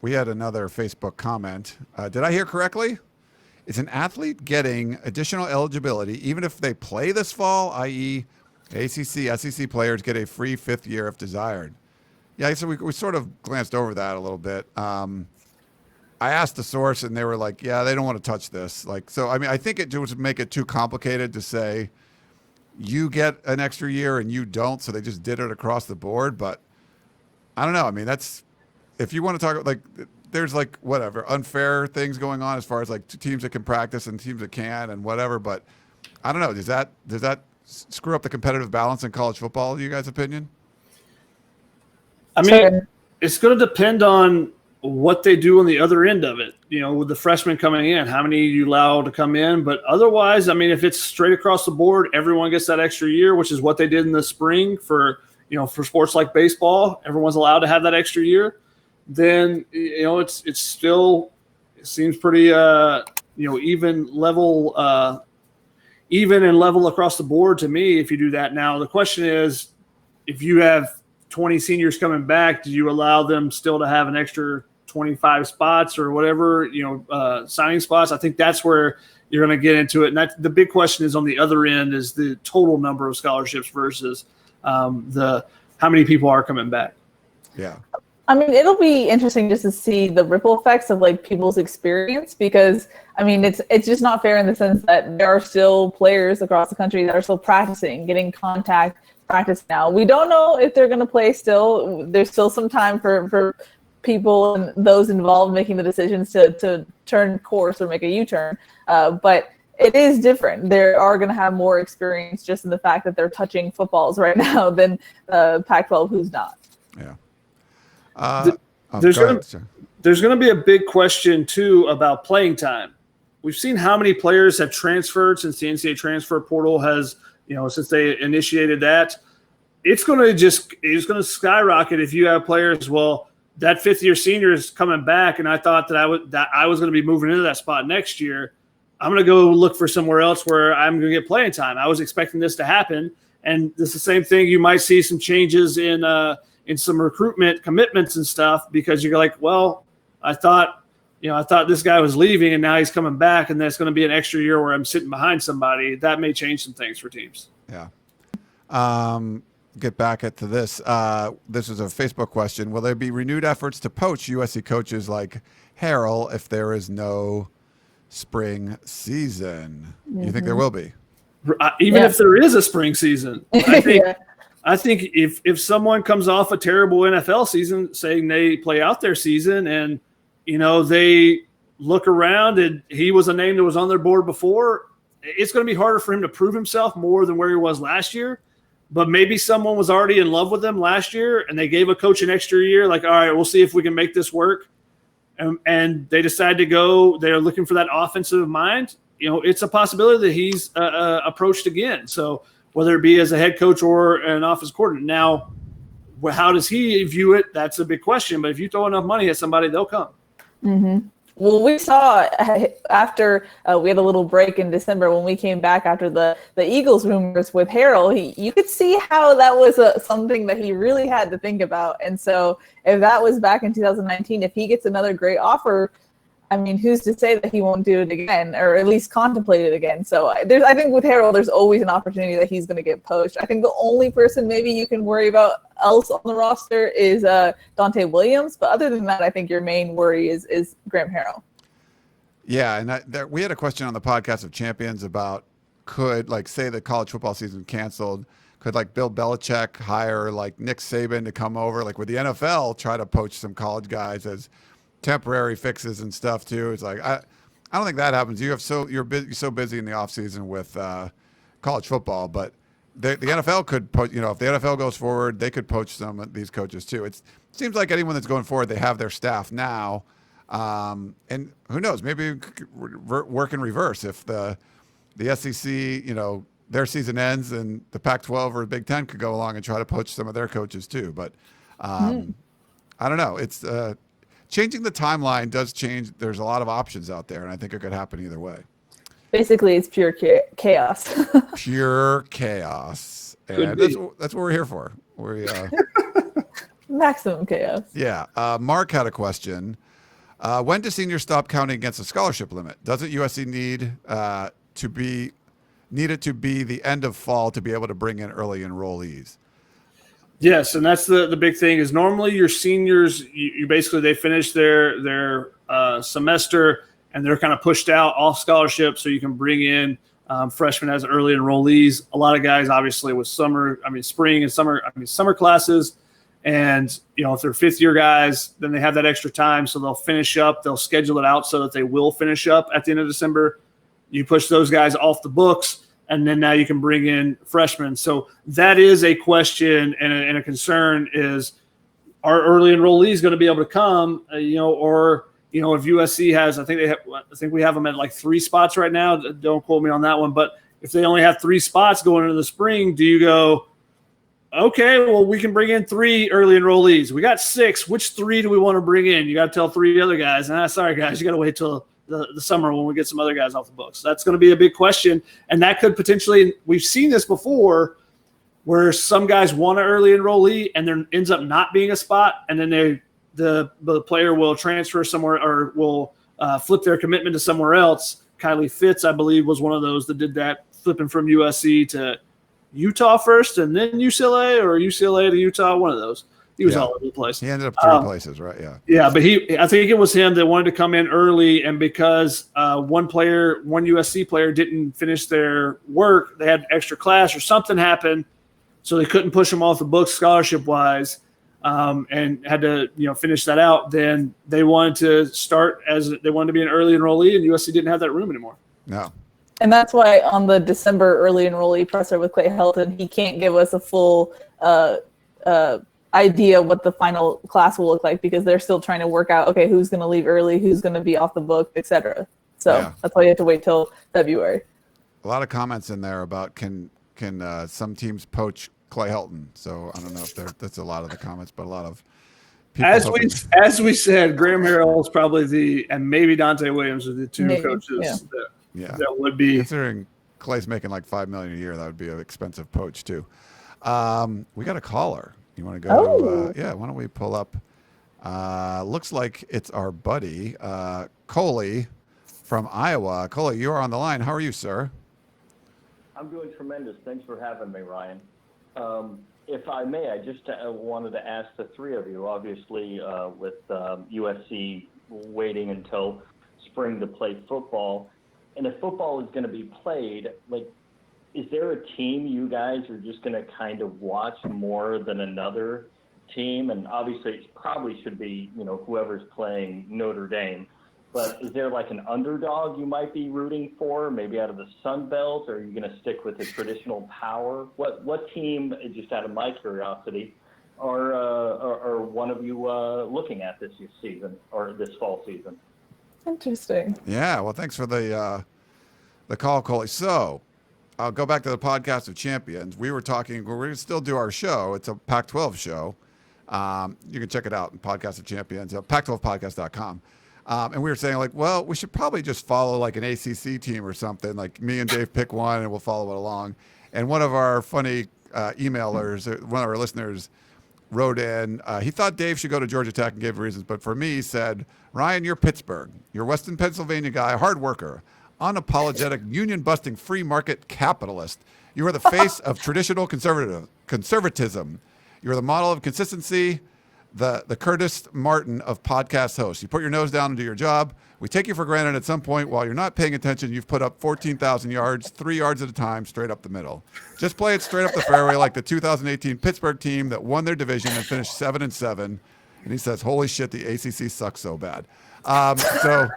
We had another Facebook comment. Did I hear correctly? Is an athlete getting additional eligibility even if they play this fall, i.e. ACC, SEC players get a free 5th year if desired? Yeah, so we sort of glanced over that a little bit. I asked the source, and they were like, yeah, they don't want to touch this. I think it would make it too complicated to say you get an extra year and you don't, so they just did it across the board. But I don't know. I mean, if you want to talk, there's whatever, unfair things going on as far as teams that can practice and teams that can and whatever. But I don't know. Does that screw up the competitive balance in college football, in you guys' opinion? I mean, it's going to depend on what they do on the other end of it, with the freshmen coming in, how many you allow to come in. But otherwise, I mean, if it's straight across the board, everyone gets that extra year, which is what they did in the spring for sports like baseball, everyone's allowed to have that extra year. Then, it seems pretty, even and level across the board to me if you do that. Now, the question is, if you have 20 seniors coming back, do you allow them still to have an extra 25 spots or whatever, signing spots? I think that's where you're going to get into it. And the big question is on the other end is the total number of scholarships versus how many people are coming back. Yeah. I mean, it'll be interesting just to see the ripple effects of people's experience, because I mean, it's just not fair in the sense that there are still players across the country that are still practicing, getting contact practice now. We don't know if they're going to play still. There's still some time for people and those involved making the decisions to turn course or make a U-turn. But it is different. They are going to have more experience just in the fact that they're touching footballs right now than Pac-12, who's not. Yeah. There's going to be a big question too about playing time. We've seen how many players have transferred since the NCAA transfer portal has, since they initiated that. It's going to skyrocket if you have players. Well, that 5th-year senior is coming back, and I thought that I was going to be moving into that spot next year. I'm going to go look for somewhere else where I'm going to get playing time. I was expecting this to happen, and it's the same thing. You might see some changes in some recruitment commitments and stuff because you're like, well, I thought this guy was leaving and now he's coming back, and that's going to be an extra year where I'm sitting behind somebody. That may change some things for teams. Yeah. Get back to this. This is a Facebook question. Will there be renewed efforts to poach USC coaches like Harrell if there is no spring season? Mm-hmm. You think there will be? Even if there is a spring season, I think if someone comes off a terrible NFL season, saying they play out their season and, they look around and he was a name that was on their board before, it's going to be harder for him to prove himself more than where he was last year. But maybe someone was already in love with him last year and they gave a coach an extra year. Like, all right, we'll see if we can make this work. And they decide to go, they're looking for that offensive mind. It's a possibility that he's approached again. So whether it be as a head coach or an office coordinator. Now, how does he view it? That's a big question. But if you throw enough money at somebody, they'll come. Mm-hmm. Well, we saw after we had a little break in December when we came back after the Eagles rumors with Harrell, you could see how that was something that he really had to think about. And so if that was back in 2019, if he gets another great offer, I mean, who's to say that he won't do it again, or at least contemplate it again? So I think with Harrell, there's always an opportunity that he's going to get poached. I think the only person maybe you can worry about else on the roster is Dante Williams. But other than that, I think your main worry is Graham Harrell. Yeah, and we had a question on the podcast of Champions about could, like, say the college football season canceled, could, like, Bill Belichick hire, like, Nick Saban to come over? Like, with the NFL, try to poach some college guys as temporary fixes and stuff too. It's like I don't think that happens. You're so busy in the off season with college football, but the NFL could poach. You know, if the NFL goes forward, they could poach some of these coaches too. It seems like anyone that's going forward, they have their staff now, and who knows? Maybe work in reverse if the SEC, you know, their season ends and the Pac-12 or Big Ten could go along and try to poach some of their coaches too. But I don't know. It's changing the timeline does change. There's a lot of options out there, and I think it could happen either way. Basically, it's pure chaos. Pure chaos. And that's what we're here for. Maximum chaos. Yeah. Mark had a question. When do seniors stop counting against the scholarship limit? Doesn't USC need it to be the end of fall to be able to bring in early enrollees? Yes, and that's the big thing is normally your seniors, you basically they finish their semester and they're kind of pushed out off scholarship, so you can bring in freshmen as early enrollees. A lot of guys, obviously, with spring and summer classes, and you know if they're fifth-year guys, then they have that extra time, so they'll finish up. They'll schedule it out so that they will finish up at the end of December. You push those guys off the books. And then now you can bring in freshmen. So that is a question and a concern is, are early enrollees going to be able to come, or if USC has, I think we have them at like 3 spots right now. Don't quote me on that one. But if they only have 3 spots going into the spring, do you go, okay, well, we can bring in 3 early enrollees. We got 6. Which 3 do we want to bring in? You got to tell 3 other guys. Sorry, guys, you got to wait till the summer when we get some other guys off the books. That's going to be a big question. And that could potentially, we've seen this before where some guys want an early enrollee and there ends up not being a spot. And then the player will transfer somewhere or will flip their commitment to somewhere else. Kylie Fitz, I believe, was one of those that did that, flipping from USC to Utah first and then UCLA or UCLA to Utah, one of those. He was all over the place. He ended up 3 places, right? Yeah. Yeah, but I think it was him that wanted to come in early, and because one USC player didn't finish their work, they had extra class or something happened, so they couldn't push him off the books scholarship-wise, and had to finish that out. Then they wanted to they wanted to be an early enrollee, and USC didn't have that room anymore. No. And that's why on the December early enrollee presser with Clay Helton, he can't give us a full idea what the final class will look like because they're still trying to work out, okay, who's going to leave early, who's going to be off the book, etc. So that's why you have to wait till February. A lot of comments in there about can some teams poach Clay Helton. So I don't know if that's a lot of the comments, but a lot of people. As we said, Graham Harrell is probably and maybe Dante Williams are the 2 coaches that would be. Considering Clay's making like $5 million a year, that would be an expensive poach too. We got a caller. You want to go? Why don't we pull up? Looks like it's our buddy, Coley from Iowa. Coley, you are on the line. How are you, sir? I'm doing tremendous. Thanks for having me, Ryan. If I may, I just wanted to ask the 3 of you, obviously, with USC waiting until spring to play football. And if football is going to be played, is there a team you guys are just going to kind of watch more than another team? And obviously it probably should be, whoever's playing Notre Dame. But is there like an underdog you might be rooting for, maybe out of the Sun Belt, or are you going to stick with the traditional power? What team, just out of my curiosity, are one of you looking at this season or this fall season? Interesting. Yeah, well, thanks for the call, Coley. So, I'll go back to the podcast of champions. We were talking. We're going to still do our show. It's a Pac-12 show. You can check it out in Podcast of Champions, Pac12podcast.com. And we were saying, like, well, we should probably just follow like an ACC team or something. Like me and Dave pick one, and we'll follow it along. And one of our funny emailers, one of our listeners, wrote in. He thought Dave should go to Georgia Tech and gave reasons, but for me, he said, Ryan, you're Pittsburgh. You're Western Pennsylvania guy, hard worker, unapologetic, union-busting, free market capitalist. You are the face of traditional conservatism. You're the model of consistency, the Curtis Martin of podcast hosts. You put your nose down and do your job. We take you for granted at some point while you're not paying attention. You've put up 14,000 yards, 3 yards at a time, straight up the middle. Just play it straight up the fairway like the 2018 Pittsburgh team that won their division and finished 7-7. And he says, holy shit, the ACC sucks so bad. So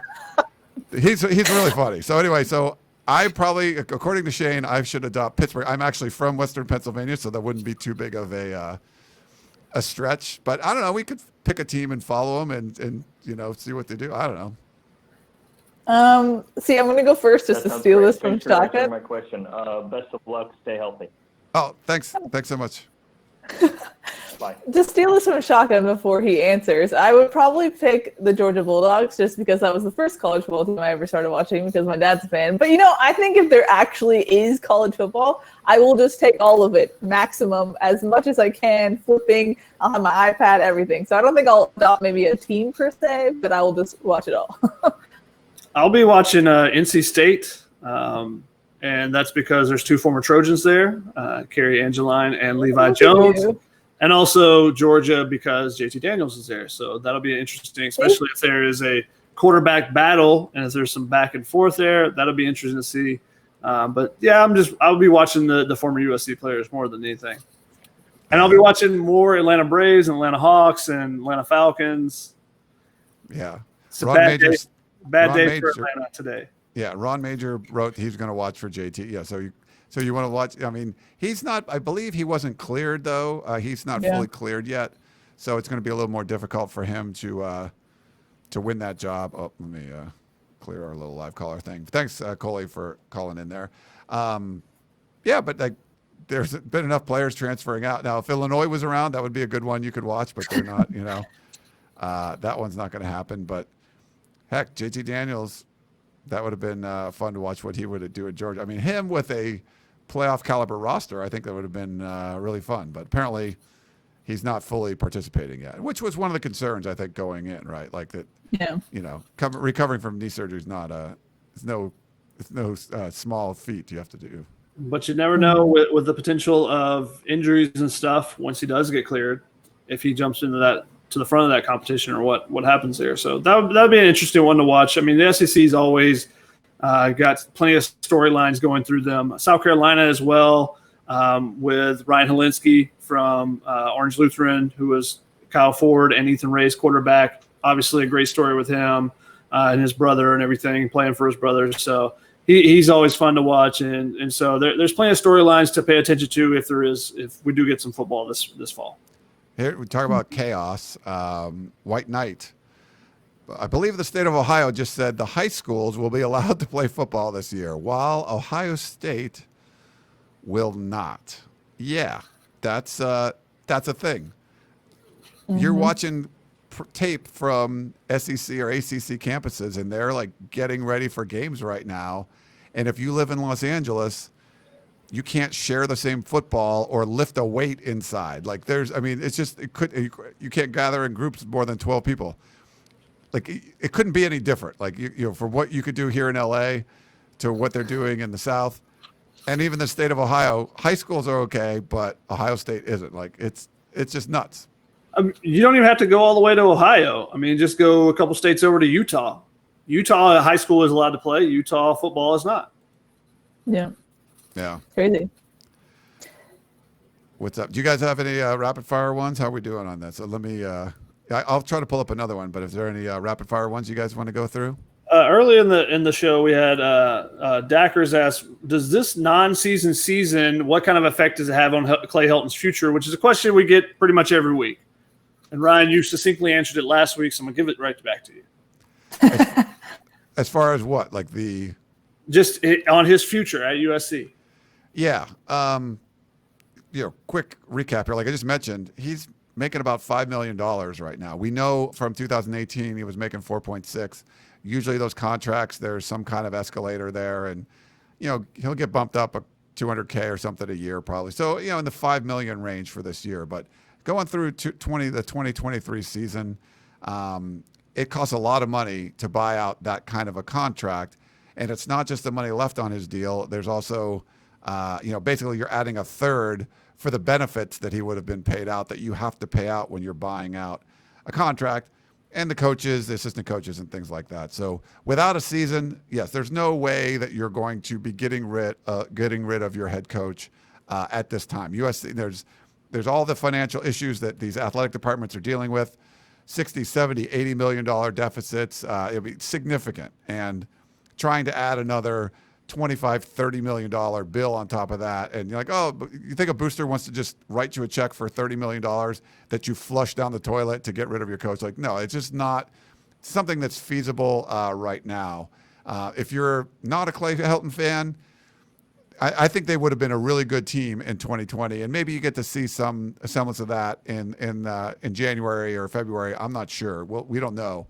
he's really funny. So anyway, so I probably, according to Shane, I should adopt Pittsburgh. I'm actually from Western Pennsylvania, so that wouldn't be too big of a stretch. But I don't know. We could pick a team and follow them and see what they do. I don't know. See, I'm going to go first just to steal this from Shotgun. My question. Best of luck. Stay healthy. Oh, thanks. Thanks so much. Bye. To steal this from Shotgun before he answers, I would probably pick the Georgia Bulldogs just because that was the first college football team I ever started watching because my dad's a fan. But, I think if there actually is college football, I will just take all of it, maximum, as much as I can, flipping. I'll have my iPad, everything. So I don't think I'll adopt maybe a team per se, but I will just watch it all. I'll be watching NC State, and that's because there's 2 former Trojans there, Kerry Angeline and Levi Jones. And also Georgia because JT Daniels is there. So that'll be interesting, especially if there is a quarterback battle and if there's some back and forth there. That'll be interesting to see. But yeah, I'll be watching the former USC players more than anything. And I'll be watching more Atlanta Braves and Atlanta Hawks and Atlanta Falcons. Yeah. It's a bad day for Atlanta today. Yeah, Ron Major wrote he's going to watch for JT. Yeah, so you want to watch? I mean, he's not. I believe he wasn't cleared though. He's not fully cleared yet, so it's going to be a little more difficult for him to win that job. Oh, let me clear our little live caller thing. Thanks, Coley, for calling in there. Yeah, but there's been enough players transferring out now. If Illinois was around, that would be a good one you could watch, but they're not. That one's not going to happen. But heck, JT Daniels. That would have been fun to watch what he would do at Georgia. I mean, him with a playoff caliber roster, I think that would have been really fun. But apparently, he's not fully participating yet, which was one of the concerns I think going in, right? Like that, recovering from knee surgery is not it's no small feat you have to do. But you never know with the potential of injuries and stuff once he does get cleared, if he jumps into that. To the front of that competition or what happens there. So that would be an interesting one to watch. I mean, the SEC's always got plenty of storylines going through them. South Carolina as well with Ryan Helinski from Orange Lutheran, who was Kyle Ford and Ethan Ray's quarterback. Obviously a great story with him and his brother and everything, playing for his brother. So he's always fun to watch. And so there's plenty of storylines to pay attention to if we do get some football this fall. Here we talk about chaos. White Knight. I believe the state of Ohio just said the high schools will be allowed to play football this year, while Ohio State will not. Yeah, that's a thing. Mm-hmm. You're watching tape from SEC or ACC campuses, and they're like getting ready for games right now. And if you live in Los Angeles, you can't share the same football or lift a weight inside. Like you can't gather in groups more than 12 people. Like it couldn't be any different. Like for what you could do here in LA to what they're doing in the South, and even the state of Ohio, high schools are okay, but Ohio State isn't. Like it's just nuts. You don't even have to go all the way to Ohio. I mean, just go a couple states over to Utah. Utah high school is allowed to play. Utah football is not. Yeah. Yeah. Crazy. What's up? Do you guys have any rapid fire ones? How are we doing on that? So let me, I'll try to pull up another one, but is there any rapid fire ones you guys want to go through? Early in the show, we had Dackers asked, does this non-season season, what kind of effect does it have on Clay Helton's future? Which is a question we get pretty much every week. And Ryan, you succinctly answered it last week, so I'm going to give it right back to you. As far as what? Like just on his future at USC. Yeah. Quick recap here. Like I just mentioned, he's making about $5 million right now. We know from 2018 he was making 4.6. Usually those contracts, there's some kind of escalator there, and he'll get bumped up a 200K or something a year probably. So in the 5 million range for this year. But going through the 2023 season, it costs a lot of money to buy out that kind of a contract, and it's not just the money left on his deal. There's also basically you're adding a third for the benefits that he would have been paid out that you have to pay out when you're buying out a contract, and the coaches, the assistant coaches, and things like that. So without a season, yes, there's no way that you're going to be getting rid of your head coach at this time. USC, there's all the financial issues that these athletic departments are dealing with, 60, 70, $80 million deficits. It'll be significant, and trying to add another $25, $30 million bill on top of that. And you're like, oh, but you think a booster wants to just write you a check for $30 million that you flush down the toilet to get rid of your coach? Like, no, it's just not something that's feasible right now. If you're not a Clay Helton fan, I think they would have been a really good team in 2020. And maybe you get to see some semblance of that in January or February. I'm not sure. Well, we don't know.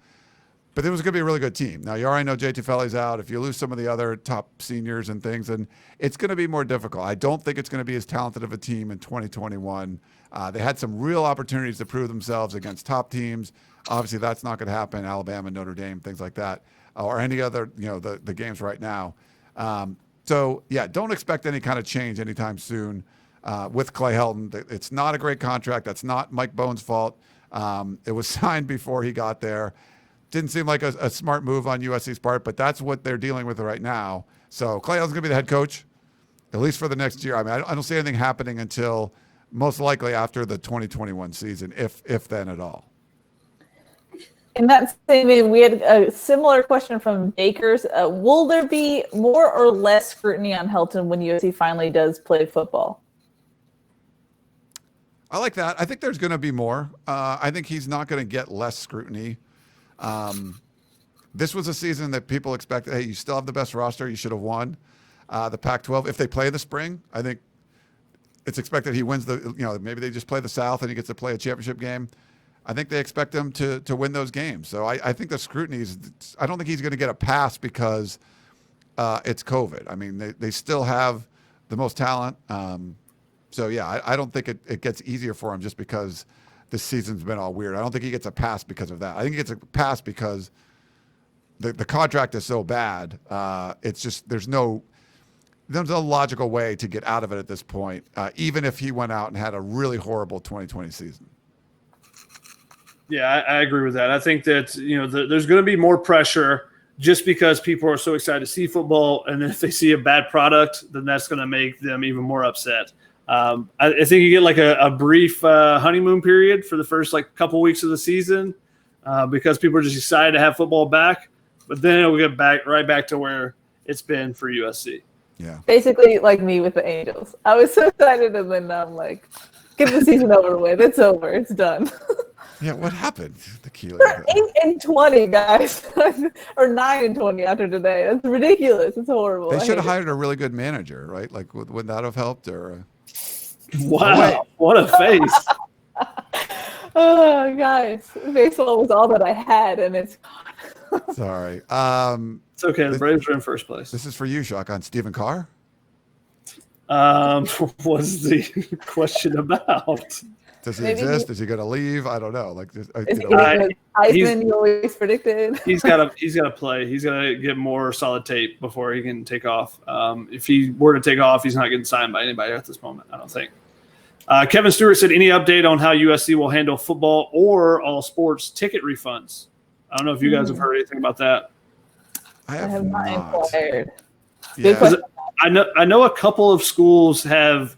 But it was going to be a really good team. Now, you already know Jay Tufele's out. If you lose some of the other top seniors and things, then it's going to be more difficult. I don't think it's going to be as talented of a team in 2021. They had some real opportunities to prove themselves against top teams. Obviously, that's not going to happen. Alabama, Notre Dame, things like that, or any other, the games right now. So, don't expect any kind of change anytime soon with Clay Helton. It's not a great contract. That's not Mike Bohn's fault. It was signed before he got there. Didn't seem like a smart move on USC's part, but that's what they're dealing with right now. So Clay Helton's going to be the head coach, at least for the next year. I mean, I don't see anything happening until most likely after the 2021 season, if then at all. In that same vein, we had a similar question from Bakers. Will there be more or less scrutiny on Helton when USC finally does play football? I like that. I think there's going to be more. I think he's not going to get less scrutiny. This was a season that people expected, hey, you still have the best roster. You should have won the Pac-12. If they play the spring, I think it's expected he wins maybe they just play the South and he gets to play a championship game. I think they expect him to win those games. So I think the scrutiny I don't think he's going to get a pass because it's COVID. I mean, they still have the most talent. I don't think it gets easier for him just because this season's been all weird. I don't think he gets a pass because of that. I think he gets a pass because the contract is so bad. It's just there's no logical way to get out of it at this point, even if he went out and had a really horrible 2020 season. Yeah, I agree with that. I think that there's going to be more pressure just because people are so excited to see football, and if they see a bad product, then that's going to make them even more upset. I think you get like a brief honeymoon period for the first couple weeks of the season because people are just excited to have football back, but then it'll get right back to where it's been for USC. Yeah, basically like me with the Angels. I was so excited, and then I'm like, get the season over with. It's over. It's done. Yeah, what happened to Keely? 8-20, guys, or 9-20 after today. That's ridiculous. It's horrible. They should have hired a really good manager, right? Like, would that have helped? Or wow, what a face! Oh, guys, baseball was all that I had, and it's gone. Sorry. It's okay. The Braves are in first place. This is for you, Shotgun. Stephen Carr? What's the question about? Does he exist? Is he going to leave? I don't know. Heisman, you always predicted. He's got to play. He's got to get more solid tape before he can take off. If he were to take off, he's not getting signed by anybody at this moment, I don't think. Kevin Stewart said, any update on how USC will handle football or all sports ticket refunds? I don't know if you guys have heard anything about that. I have not inquired. Yeah. I know a couple of schools have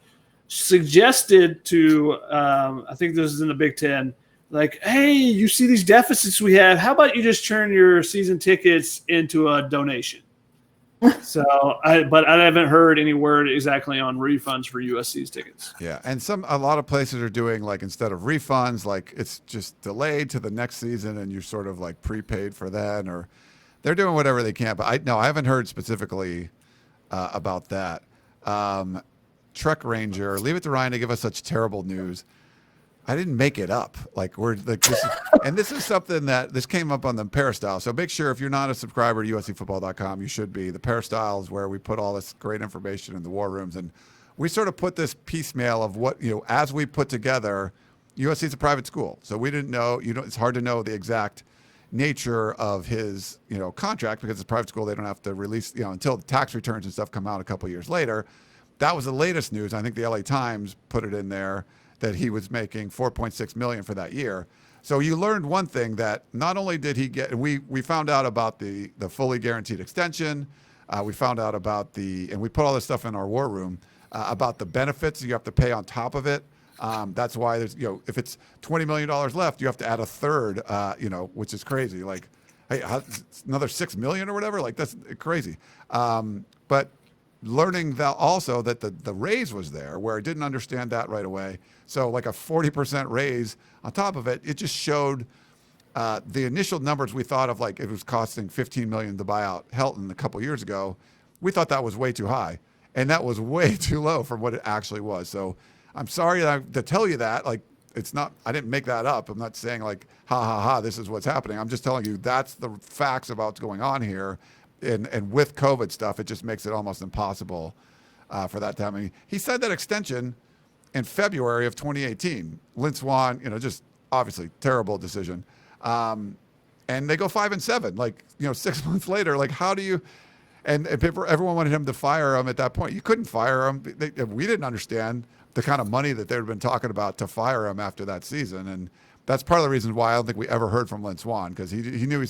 suggested to I think this is in the Big Ten, like, hey, you see these deficits we have, how about you just turn your season tickets into a donation? But I haven't heard any word exactly on refunds for USC's tickets. Yeah, and a lot of places are doing, like, instead of refunds, like it's just delayed to the next season and you're sort of like prepaid for that, or they're doing whatever they can. But I haven't heard specifically about that. Trek Ranger, leave it to Ryan to give us such terrible news. I didn't make it up. Like we're like this, and this is something that this came up on the Peristyle. So make sure if you're not a subscriber to USCFootball.com, you should be. The Peristyle is where we put all this great information in the war rooms, and we sort of put this piecemeal of what as we put together. USC is a private school, so we didn't know. It's hard to know the exact nature of his contract because it's a private school. They don't have to release until the tax returns and stuff come out a couple of years later. That was the latest news. I think the LA Times put it in there that he was making $4.6 million for that year. So you learned one thing, that not only did he get, we found out about the fully guaranteed extension. We found out about and we put all this stuff in our war room about the benefits you have to pay on top of it. That's why there's, if it's $20 million left, you have to add a third, which is crazy. Like, hey, another $6 million or whatever. Like, that's crazy. But learning that also that the raise was there, where I didn't understand that right away. So like a 40% raise on top of it, it just showed the initial numbers we thought of, like it was costing $15 million to buy out Helton a couple years ago. We thought that was way too high, and that was way too low from what it actually was. So I'm sorry to tell you that, like, it's not, I didn't make that up. I'm not saying like, ha ha ha, this is what's happening. I'm just telling you that's the facts about what's going on here. And with COVID stuff, it just makes it almost impossible for that to happen. He signed that extension in February of 2018. Lynn Swann, just obviously terrible decision. And they go 5-7, like, 6 months later. Like, how do you? And everyone wanted him to fire him at that point. You couldn't fire him. We didn't understand the kind of money that they'd been talking about to fire him after that season. And that's part of the reason why I don't think we ever heard from Lynn Swann, because he knew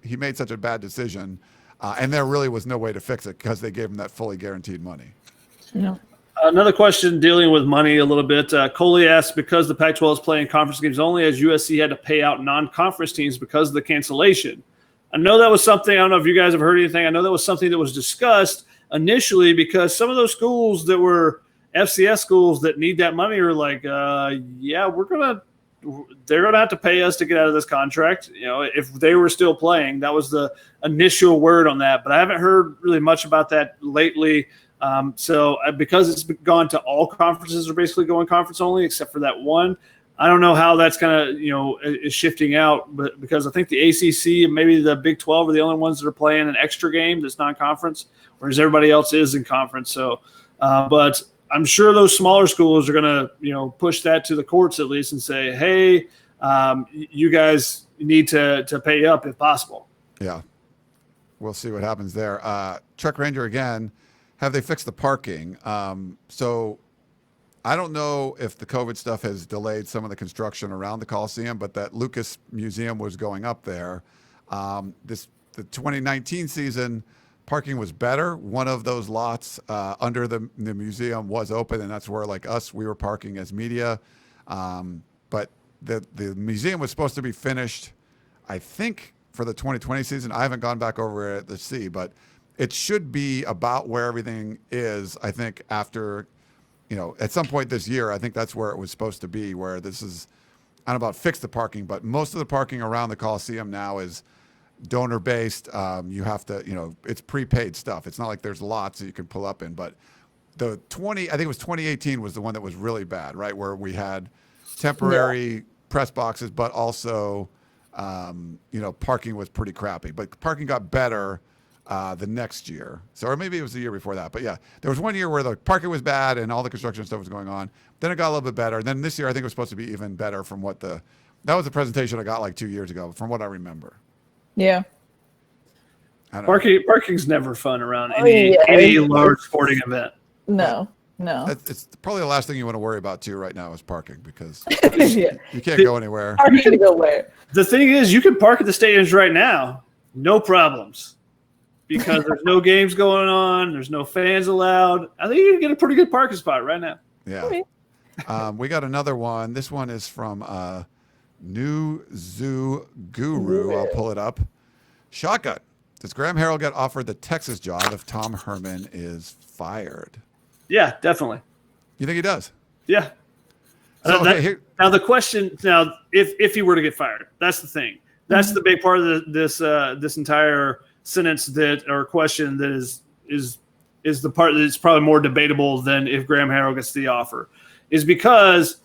he made such a bad decision. And there really was no way to fix it because they gave him that fully guaranteed money. Yeah. Another question dealing with money a little bit. Coley asked, because the Pac-12 is playing conference games only, as USC had to pay out non-conference teams because of the cancellation. I know that was something, I don't know if you guys have heard anything. I know that was something that was discussed initially, because some of those schools that were FCS schools that need that money are like, yeah, they're going to have to pay us to get out of this contract. If they were still playing, that was the initial word on that. But I haven't heard really much about that lately. So because it's gone to all conferences are basically going conference only, except for that one. I don't know how that's kind of, is shifting out, but because I think the ACC and maybe the Big 12 are the only ones that are playing an extra game that's non-conference, whereas everybody else is in conference. So, but I'm sure those smaller schools are going to, push that to the courts at least and say, hey, you guys need to pay up if possible. Yeah. We'll see what happens there. Trek Ranger again, have they fixed the parking? So I don't know if the COVID stuff has delayed some of the construction around the Coliseum, but that Lucas Museum was going up there. The 2019 season, parking was better. One of those lots under the museum was open, and that's where, like us, we were parking as media. But the museum was supposed to be finished, I think, for the 2020 season. I haven't gone back over it to see, but it should be about where everything is, I think, after, at some point this year. I think that's where it was supposed to be, where this is, I don't know about fix the parking, but most of the parking around the Coliseum now is donor-based. You have to, it's prepaid stuff. It's not like there's lots that you can pull up in, but I think it was 2018 was the one that was really bad, right? Where we had temporary press boxes, but also, parking was pretty crappy. But parking got better the next year. So, or maybe it was the year before that. But yeah, there was one year where the parking was bad and all the construction stuff was going on. Then it got a little bit better. And then this year, I think it was supposed to be even better from what that was the presentation I got like 2 years ago, from what I remember. Yeah. Parking's never fun around any large sporting event. No. It's probably the last thing you want to worry about too right now is parking, because Yeah. you can't go anywhere. Parking to go where? The thing is, you can park at the stadiums right now, no problems, because there's no games going on. There's no fans allowed. I think you can get a pretty good parking spot right now. Yeah. We got another one. This one is from New Zoo Guru. I'll pull it up. Shotgun. Does Graham Harrell get offered the Texas job if Tom Herman is fired? Yeah, definitely. You think he does? Yeah. So, now the question, if he were to get fired, that's the thing. That's the big part of this entire sentence or question that is is the part that's probably more debatable than if Graham Harrell gets the offer, is because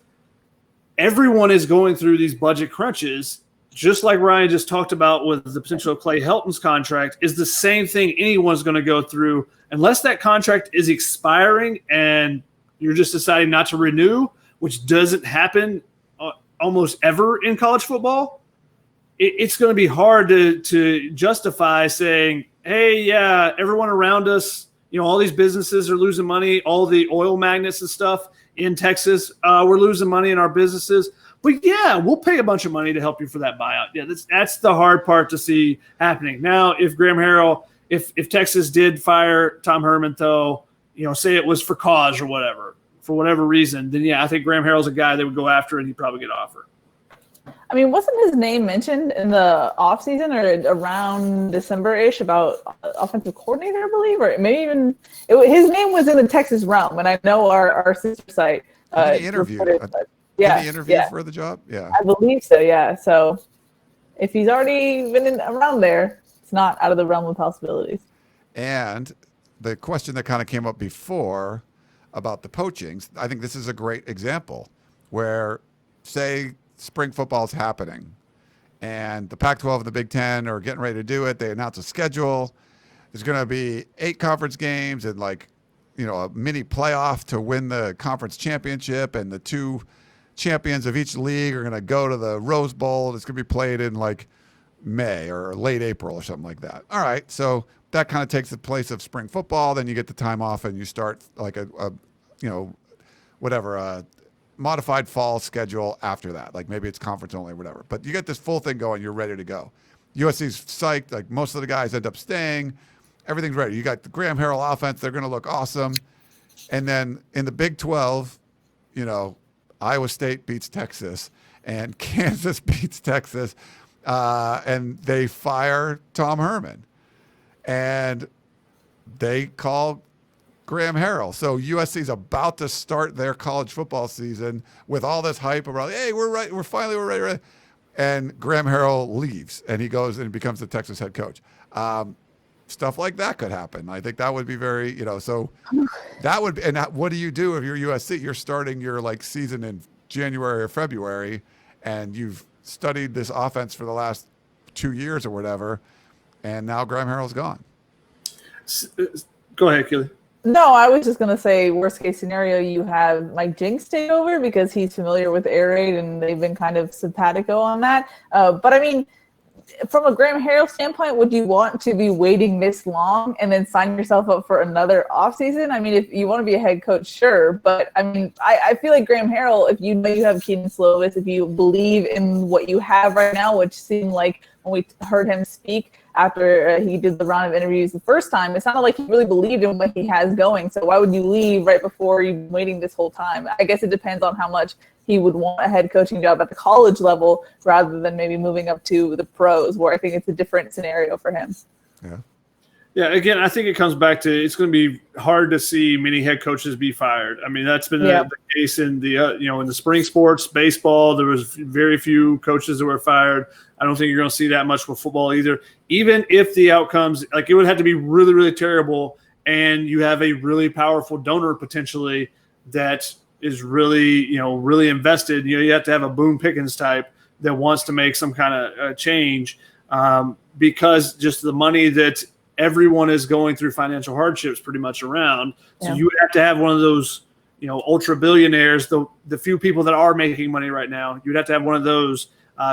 everyone is going through these budget crunches, just like Ryan just talked about with the potential of Clay Helton's contract, is the same thing anyone's going to go through unless that contract is expiring and you're just deciding not to renew, which doesn't happen almost ever in college football. It's going to be hard to justify saying, hey, yeah, everyone around us, all these businesses are losing money, all the oil magnates and stuff in Texas, we're losing money in our businesses. But, yeah, we'll pay a bunch of money to help you for that buyout. Yeah, that's the hard part to see happening. Now, if Graham Harrell, if Texas did fire Tom Herman, though, say it was for cause or whatever, for whatever reason, then, yeah, I think Graham Harrell's a guy they would go after and he'd probably get offered. I mean, wasn't his name mentioned in the offseason or around December-ish about offensive coordinator, I believe? Or maybe even his name was in the Texas realm, and I know our sister site he interviewed. Yeah, did he interview for the job? Yeah. I believe so, yeah. So if he's already been around there, it's not out of the realm of possibilities. And the question that kind of came up before about the poachings, I think this is a great example where, say, spring football is happening and the Pac-12 and the Big Ten are getting ready to do it. They announce a schedule. There's going to be 8 conference games and a mini playoff to win the conference championship, and the 2 champions of each league are going to go to the Rose Bowl. It's going to be played in May or late April or something like that. All right. So that kind of takes the place of spring football. Then you get the time off and you start a modified fall schedule after that. Maybe it's conference only or whatever. But you get this full thing going. You're ready to go. USC's psyched. Most of the guys end up staying. Everything's ready. You got the Graham Harrell offense. They're going to look awesome. And then in the Big 12, Iowa State beats Texas and Kansas beats Texas, and they fire Tom Herman. And they call Graham Harrell. So USC's about to start their college football season with all this hype around, hey, we're right, we're ready. And Graham Harrell leaves, and he goes and becomes the Texas head coach. Stuff like that could happen. I think that would be very, so that would, and what do you do if you're USC? You're starting your season in January or February, and you've studied this offense for the last 2 years or whatever, and now Graham Harrell's gone. Go ahead, Keely. No, I was just going to say, worst case scenario, you have Mike Jinks take over because he's familiar with air raid and they've been kind of simpatico on that. But I mean, from a Graham Harrell standpoint, would you want to be waiting this long and then sign yourself up for another offseason? I mean, if you want to be a head coach, sure. But I mean, I feel like Graham Harrell, if you know you have Keaton Slovis, if you believe in what you have right now, which seemed like when we heard him speak after he did the round of interviews the first time, it sounded like he really believed in what he has going. So why would you leave right before you've been waiting this whole time? I guess it depends on how much he would want a head coaching job at the college level rather than maybe moving up to the pros, where I think it's a different scenario for him. Yeah. Yeah, again, I think it comes back to it's going to be hard to see many head coaches be fired. I mean, that's been the case in the in the spring sports, baseball. There was very few coaches that were fired. I don't think you're going to see that much with football either. Even if the outcomes, it would have to be really, really terrible, and you have a really powerful donor potentially that is really, really invested. You have to have a Boone Pickens type that wants to make some kind of change because just the money that everyone is going through financial hardships pretty much around. So you would have to have one of those, ultra billionaires, the few people that are making money right now, you'd have to have one of those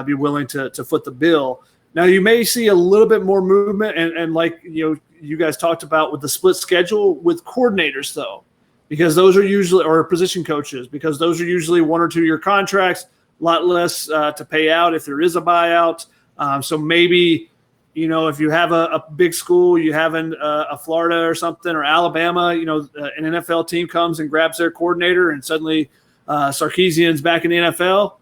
be willing to foot the bill. Now you may see a little bit more movement and you guys talked about with the split schedule with coordinators though, because those are usually, or position coaches, because those are usually 1 or 2 year contracts, a lot less to pay out if there is a buyout. So maybe, if you have a big school, you have a Florida or something, or Alabama, an NFL team comes and grabs their coordinator and suddenly Sarkisian's back in the NFL.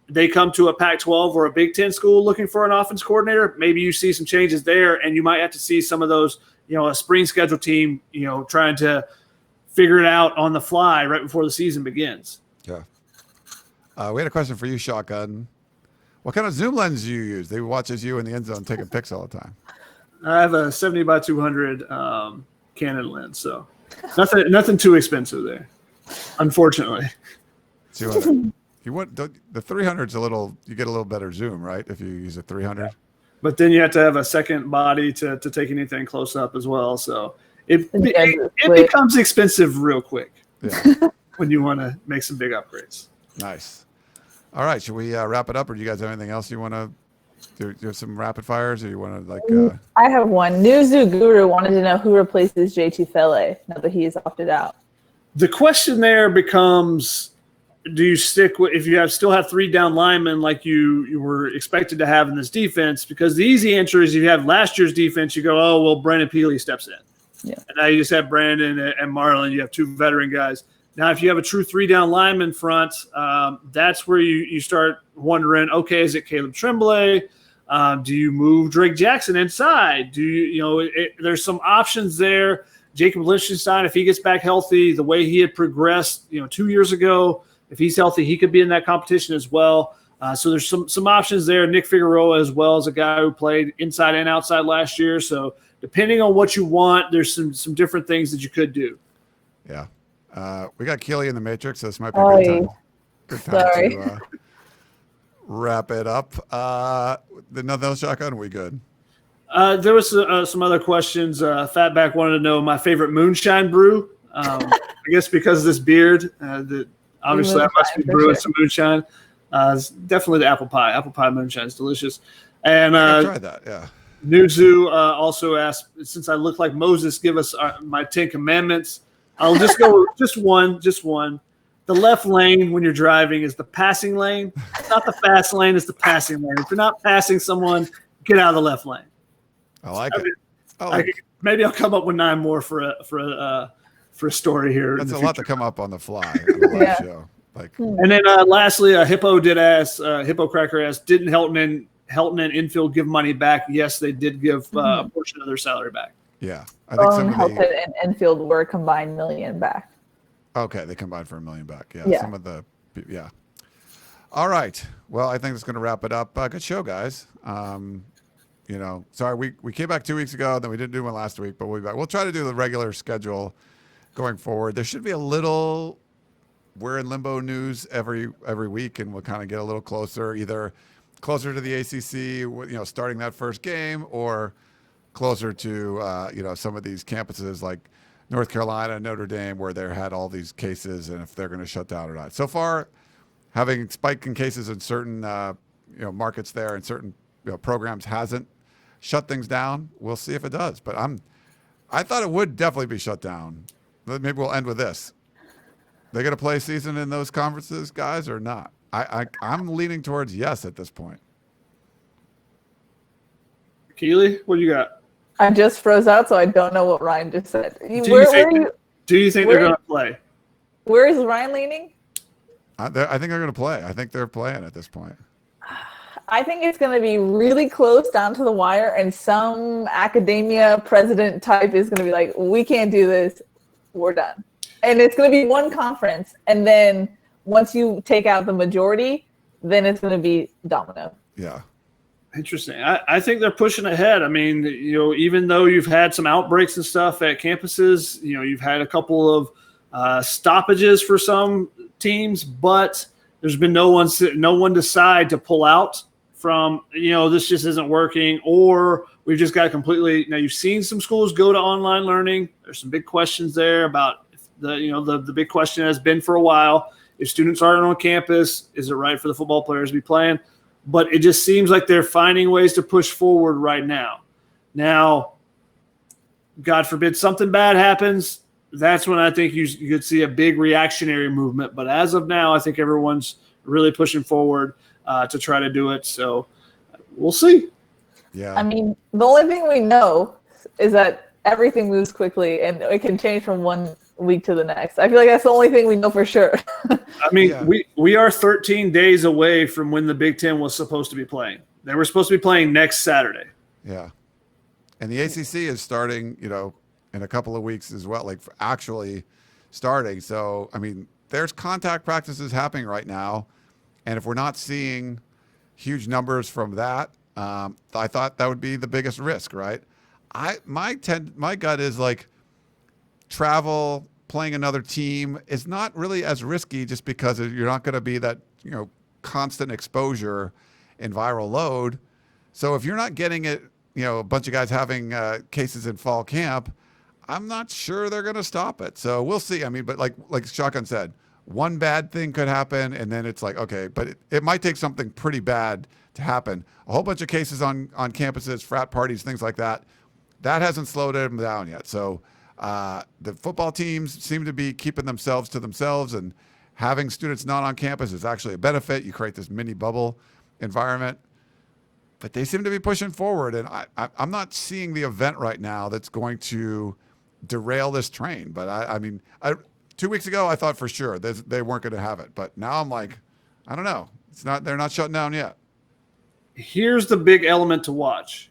They come to a Pac-12 or a Big Ten school looking for an offense coordinator. Maybe you see some changes there, and you might have to see some of those, a spring schedule team, trying to figure it out on the fly right before the season begins. Yeah. We had a question for you, Shotgun. What kind of zoom lens do you use? They watches you in the end zone taking pics all the time. I have a 70 by 200 Cannon lens. So nothing too expensive there, unfortunately. 200. You want the 300's a little. You get a little better zoom, right? If you use a 300. But then you have to have a second body to take anything close up as well. So it becomes expensive real quick. Yeah. When you want to make some big upgrades. Nice. All right, should we wrap it up, or do you guys have anything else you want to do? Do some rapid fires, or you want to I have one. Newzoo Guru wanted to know who replaces Jay Tufele now that he is opted out. The question there becomes: do you stick with if you still have 3 down linemen like you were expected to have in this defense? Because the easy answer is if you have last year's defense, you go, oh well, Brandon Keely steps in. Yeah. And now you just have Brandon and Marlon. You have 2 veteran guys. Now, if you have a true 3 down lineman front, that's where you start wondering, okay, is it Caleb Tremblay? Do you move Drake Jackson inside? There's some options there. Jacob Lichtenstein, if he gets back healthy, the way he had progressed, 2 years ago, if he's healthy, he could be in that competition as well. So there's some options there. Nick Figueroa as well as a guy who played inside and outside last year. So depending on what you want, there's some different things that you could do. Yeah. We got Keely in the Matrix, so this might be a good time to wrap it up. Nothing else, shotgun? We good? There was some other questions. Fatback wanted to know my favorite moonshine brew. I guess because of this beard, obviously I must be brewing some moonshine. It's definitely the apple pie. Apple pie moonshine is delicious. And I tried that, yeah. Newzoo also asked, since I look like Moses, give us my 10 commandments. I'll just go just one. The left lane when you're driving is the passing lane. It's not the fast lane, it's the passing lane. If you're not passing someone, get out of the left lane. I like it. Maybe I'll come up with 9 more for a story here. That's a lot to come up on the fly on the live show. And then lastly, Hippo Cracker asked, didn't Helton and Infield give money back? Yes, they did give a portion of their salary back. Yeah, I think Helton and Enfield were combined $1 million back. Okay, they combined for $1 million back. Yeah. All right. Well, I think that's going to wrap it up. Good show, guys. Sorry we came back 2 weeks ago, then we didn't do one last week, but we'll try to do the regular schedule going forward. There should be a little we're in limbo news every week, and we'll kind of get a little closer, either closer to the ACC, starting that first game, or closer to, some of these campuses like North Carolina, Notre Dame, where they had all these cases and if they're going to shut down or not. So far, having spike in cases in certain, markets there and certain programs hasn't shut things down. We'll see if it does. But I thought it would definitely be shut down. Maybe we'll end with this. They going to play a season in those conferences, guys, or not? I'm leaning towards yes at this point. Keely, what do you got? I just froze out, so I don't know what Ryan just said. Do you think they're going to play? Where is Ryan leaning? I think they're going to play. I think they're playing at this point. I think it's going to be really close down to the wire, and some academia president type is going to be like, we can't do this. We're done. And it's going to be one conference. And then once you take out the majority, then it's going to be domino. Yeah. Interesting. I think they're pushing ahead. I mean, even though you've had some outbreaks and stuff at campuses, you've had a couple of stoppages for some teams, but there's been no one decide to pull out from, this just isn't working, or we've just got completely. Now you've seen some schools go to online learning. There's some big questions there about the big question has been for a while. If students aren't on campus, is it right for the football players to be playing? But it just seems like they're finding ways to push forward right now. Now, God forbid something bad happens, that's when I think you could see a big reactionary movement. But as of now, I think everyone's really pushing forward to try to do it. So we'll see. Yeah. I mean, the only thing we know is that everything moves quickly and it can change from one week to the next. I feel like that's the only thing we know for sure. I mean, we are 13 days away from when the Big Ten was supposed to be playing. They were supposed to be playing next Saturday. Yeah. And the ACC is starting, in a couple of weeks as well, actually starting. So, I mean, there's contact practices happening right now. And if we're not seeing huge numbers from that, I thought that would be the biggest risk, right? My gut is travel, playing another team is not really as risky just because you're not going to be that, constant exposure and viral load. So if you're not getting it, a bunch of guys having cases in fall camp, I'm not sure they're going to stop it. So we'll see. I mean, but like Shotgun said, one bad thing could happen, and then it's like, okay, but it might take something pretty bad to happen. A whole bunch of cases on campuses, frat parties, things like that. That hasn't slowed them down yet. So the football teams seem to be keeping themselves to themselves, and having students not on campus is actually a benefit. You create this mini bubble environment. But they seem to be pushing forward, and I'm not seeing the event right now that's going to derail this train. But I mean, 2 weeks ago I thought for sure they weren't going to have it, but now I'm like, I don't know. They're not shutting down yet. Here's the big element to watch.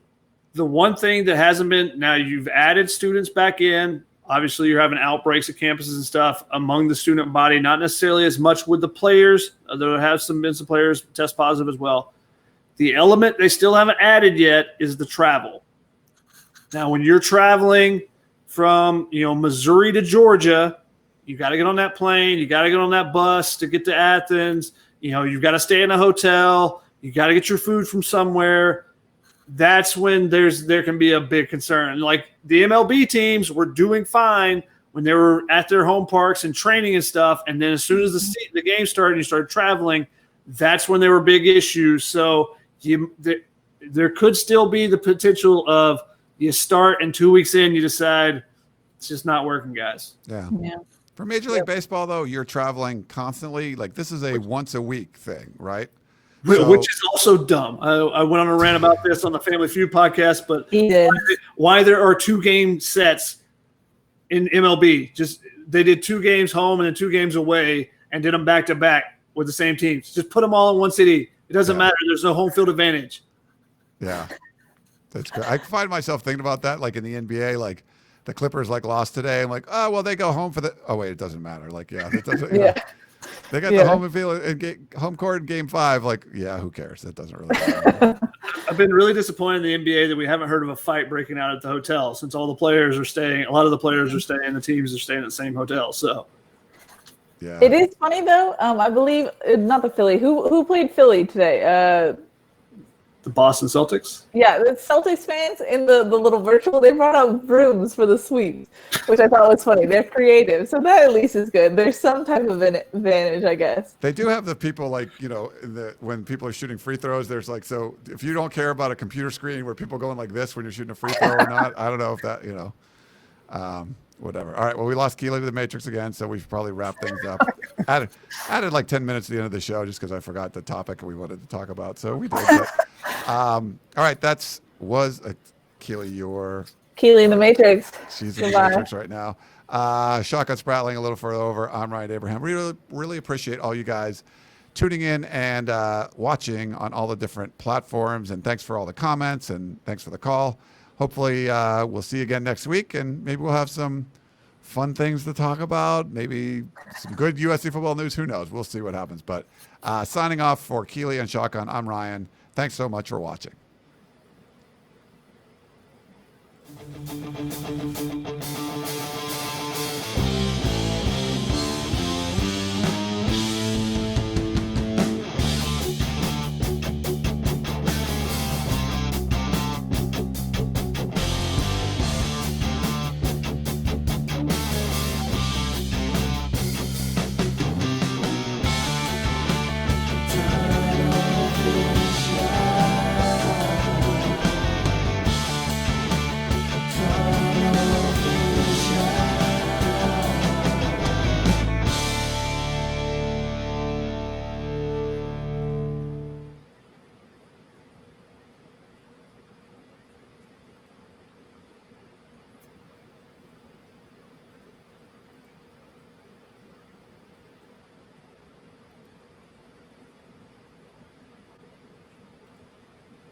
The one thing that hasn't been, now you've added students back in. Obviously, you're having outbreaks at campuses and stuff among the student body, not necessarily as much with the players. There have been some players test positive as well. The element they still haven't added yet is the travel. Now, when you're traveling from, Missouri to Georgia, you got to get on that plane. You got to get on that bus to get to Athens. You've got to stay in a hotel. You got to get your food from somewhere. That's when there can be a big concern. Like the MLB teams were doing fine when they were at their home parks and training and stuff. And then as soon as the game started and you started traveling, that's when there were big issues. So there could still be the potential of you start and 2 weeks in, you decide it's just not working, guys. Yeah. For Major League Baseball, though, you're traveling constantly. Like this is a once a week thing, right? Which is also dumb. I went on a rant about this on the Family Feud podcast, but why there are 2 game sets in MLB. Just they did 2 games home and then 2 games away and did them back to back with the same teams. Just put them all in one city. It doesn't matter. There's no home field advantage. Yeah. That's good. I find myself thinking about that, like in the NBA, like the Clippers lost today. I'm like, oh, well, they go home for the – oh, wait, it doesn't matter. Like, it doesn't they got the home field and home court in Game 5. Like, yeah, who cares? That doesn't really matter. I've been really disappointed in the NBA that we haven't heard of a fight breaking out at the hotel since all the players are staying – a lot of the players are staying, the teams are staying at the same hotel. So – yeah. It is funny though. I believe not the Philly. Who played Philly today? The Boston Celtics. Yeah, the Celtics fans in the little virtual. They brought out brooms for the sweep, which I thought was funny. They're creative, so that at least is good. There's some type of advantage, I guess. They do have the people when people are shooting free throws. There's so if you don't care about a computer screen where people going like this when you're shooting a free throw or not, I don't know if that whatever. All right. Well, we lost Keely to the Matrix again, so we should probably wrap things up. added like 10 minutes to the end of the show just because I forgot the topic we wanted to talk about. So we did. All right. Was Keely Keely in the Matrix. She's in the Matrix right now. Shotgun Spratling a little further over. I'm Ryan Abraham. Really, really appreciate all you guys tuning in and watching on all the different platforms. And thanks for all the comments and thanks for the call. Hopefully we'll see you again next week, and maybe we'll have some fun things to talk about, maybe some good USC football news. Who knows? We'll see what happens. But signing off for Keely and Shotgun, I'm Ryan. Thanks so much for watching.